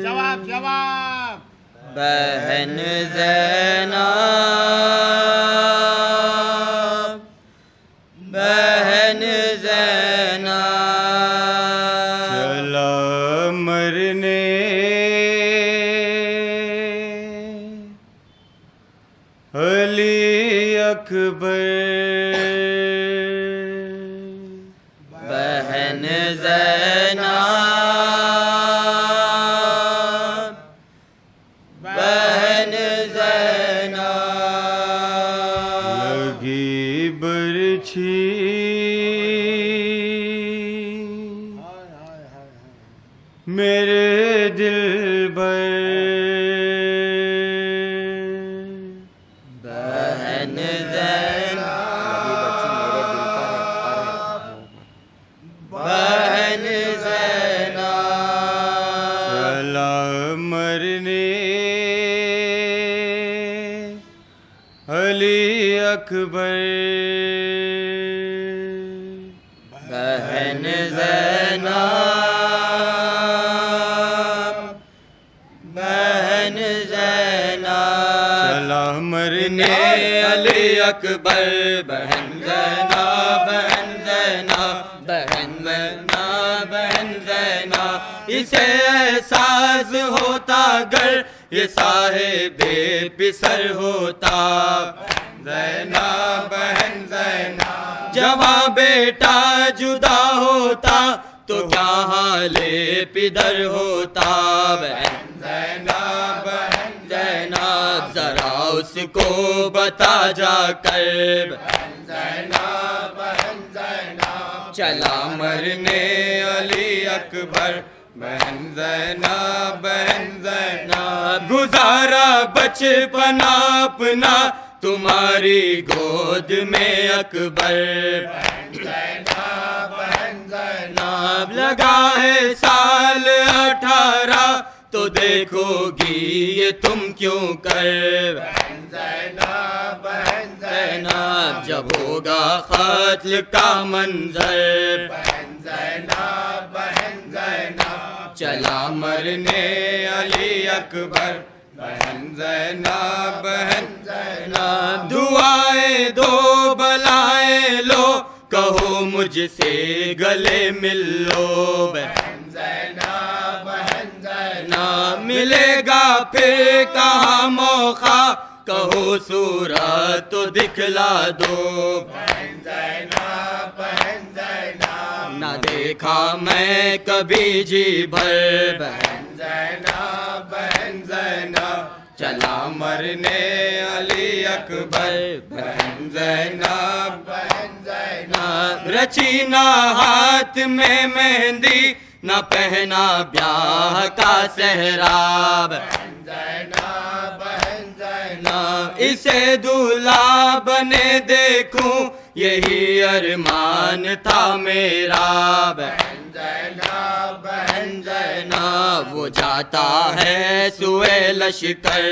جواب جواب بہن زینب بہن زینب چلا مرنے علی اکبر بہن زینب بہن زینب لگی برچھی میرے دل بر علی اکبر بہن زینب بہن زینب چلا مرنے علی اکبر بہن زینب بہن زینب بہن زینب بہن زینب اسے احساس ہوتا گر یہ صاحب پسر ہوتا زینب بہن زینب جوان بیٹا جدا ہوتا تو کیا حال پدر ہوتا بہن زینب بہن زینب ذرا اس کو بتا جا کر بہن زینب بہن زینب چلا مرنے علی اکبر بہن زینب بہن زینب گزارا بچپنا اپنا تمہاری گود میں اکبر بہن زینب بہن زینب لگا ہے سال 18 تو دیکھو گی یہ تم کیوں کر بہن زینب بہن زینب جب ہوگا قتل کا منظر بہن زینب بہن زینب چلا مرنے علی اکبر بہن زینب بہن زینب دعائیں دو بلائیں لو کہو مجھ سے گلے مل لو بہن زینب بہن زینب ملے گا پھر کہاں موقع کہو صورت تو دکھلا دو بہن زینب بہن زینب نہ دیکھا میں کبھی جی بھر بہن زینب بہن زینب چلا مرنے علی اکبر بہن زینب بہن زینب رچی نہ ہاتھ میں مہندی نہ پہنا بیاہ کا صحرا بہن زینب بہن زینب اسے دولہا بنے دیکھوں یہی ارمان تھا میرا بہن زینب بہن زینب وہ جاتا ہے سوئے لشکر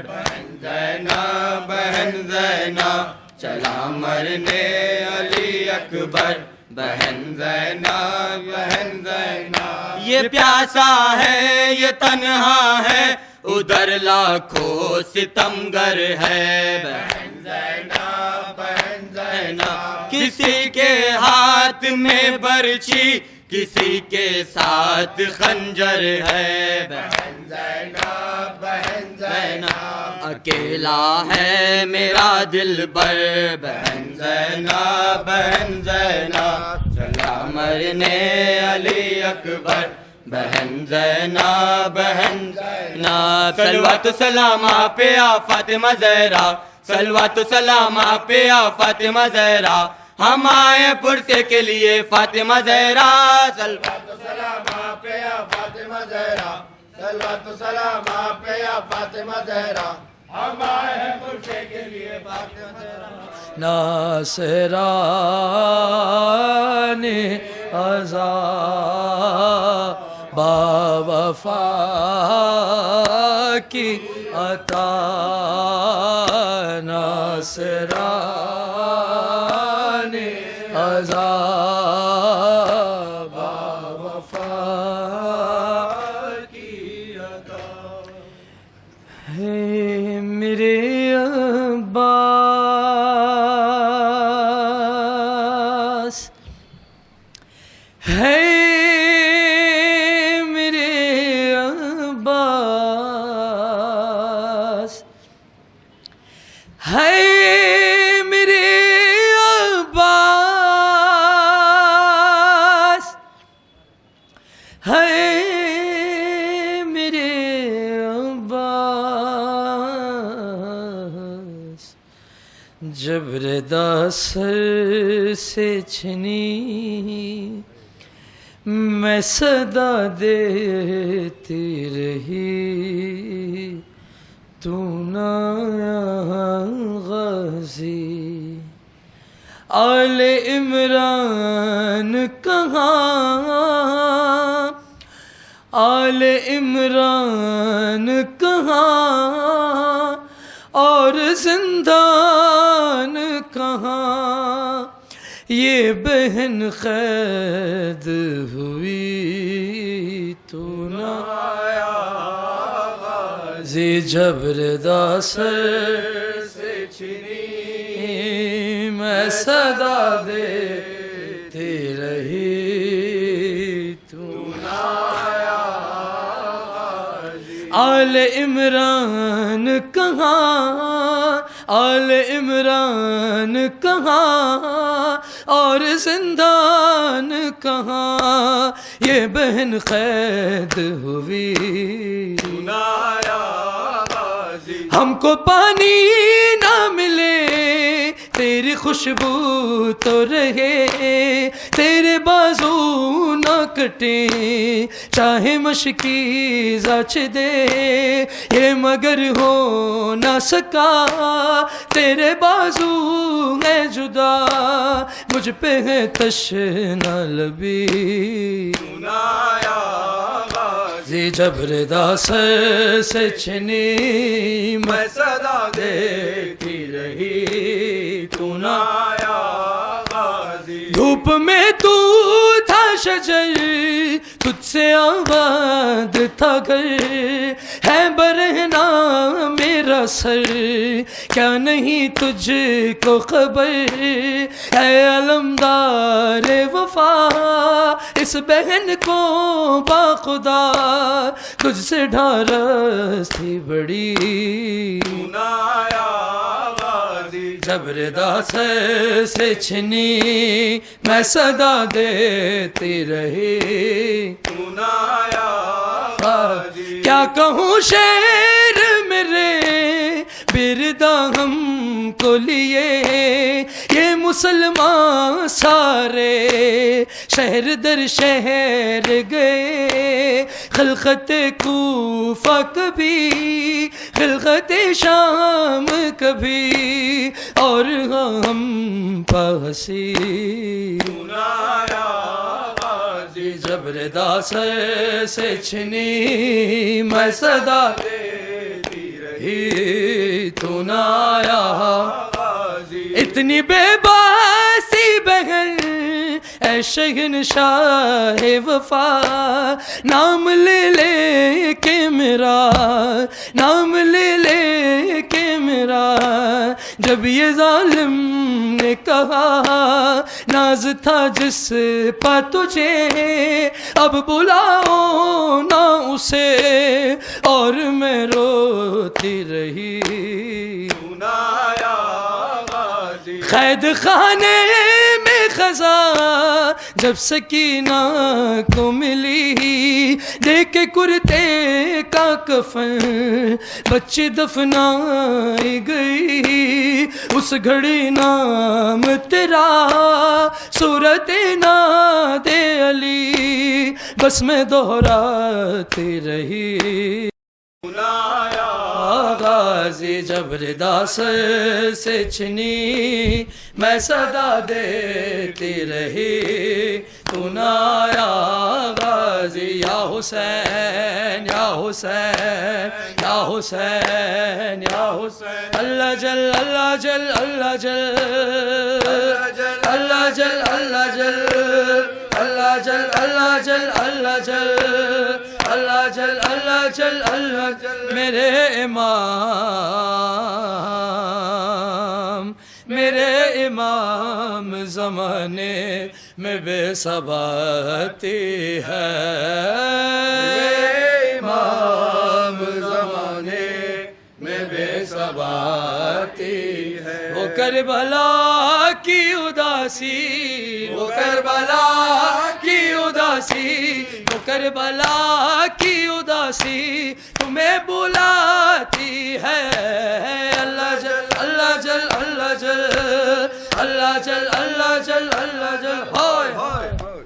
بہن زینب بہن زینب چلا مرنے علی اکبر بہن زینب بہن زینب یہ پیاسا ہے یہ تنہا ہے ادھر لاکھوں ستمگر ہے بہن زینب بہن زینب کسی کے ہاتھ میں برچھی کسی کے ساتھ خنجر ہے بہن زینب بہن زینب اکیلا ہے میرا دل بر بہن زینب بہن زینب چلا مرنے علی اکبر بہن زینب بہن زینب صلوات و سلام آپ یا فاطمہ زہرا صلوات و سلام آپ یا فاطمہ زہرا ہم آئے پرسے کے لیے فاطمہ زہرا صلوات و سلام آپ یا فاطمہ زہرا صلوات و سلام آپ یا فاطمہ زہرا ہم آئے ہیں پرسے کے لیے فاطمہ زہرا ناصران ازا با وفا کی عطا ناصران ازا با وفا کی عطا ہے میرے عباس ہے میرے عباس ہے میرے عباس ہے میرے عباس جب ردا سر سے چھنی میں صدا دیتی رہی تو نہ غازی آل عمران کہاں آل عمران کہاں اور زندان کہاں یہ بہن قید ہوئی تو نہ آیا غازی جبر داسر سے چھنی میں صدا دیتی رہی تو نہ آیا غازی آل عمران کہاں آل عمران کہاں اور زندان کہاں یہ بہن قید ہوئی ہم کو پانی نہ ملے تیری خوشبو تو رہے تیرے بازو نہ کٹے چاہے مشکی زاچ دے یہ مگر ہو نہ سکا تیرے بازو ہے جدا مجھ پہ ہے تشنا لبی غازی جبر داسر سے چھنی میں صدا دیتی رہی تو نہ آیا غازی دھوپ میں تو تھا شجر تجھ سے آباد تھا گھر ہے برہنا میرا سر کیا نہیں تجھ کو خبر ہے علمدار وفا اس بہن کو باخدا تجھ سے ڈھارس تھی بڑی جبر داسر سے چھنی میں صدا دیتی رہی کیا کہوں شعر میرے بردا ہم کو لیے یہ مسلمان سارے شہر در شہر گئے خلقت کوفہ کبھی خلقت شام کبھی اور ہم پاسی جبر داسر سے چھنی میں صدا دیتی رہی تو نہ آیا اتنی بے باسی بہن اے شہنشاہ وفا نام لے لے کے میرا نام لے لے کے میرا جب یہ ظالم نے کہا ناز تھا جس پا تجھے اب بلاؤ نہ اسے اور میں روتی رہی قید خانے میں خزاں جب سکینہ کو ملی دیکھ کے کرتے کا کفن بچی دفنائی گئی اس گھڑی نام تیرا صورت ناد علی بس میں دہراتی رہی غازی جبر داسر سے چھنی میں صدا دیتی رہی تو نہ آیا غازی یا حسین یا حسین یا حسین یا حسین اللہ جل اللہ جل اللہ جل اللہ جل اللہ جل اللہ جل اللہ جل اللہ جل اللہ جل اللہ جل اللہ جل میرے امام زمانے میں بے ثباتی ہے امام زمانے میں بے ثباتی ہے وہ کربلا کی اداسی وہ کربلا کی اداسی وہ کربلا کی اداسی تمہیں بلاتی ہے اللہ جل اللہ جل اللہ جل اللہ جل اللہ جل اللہ جل ہائے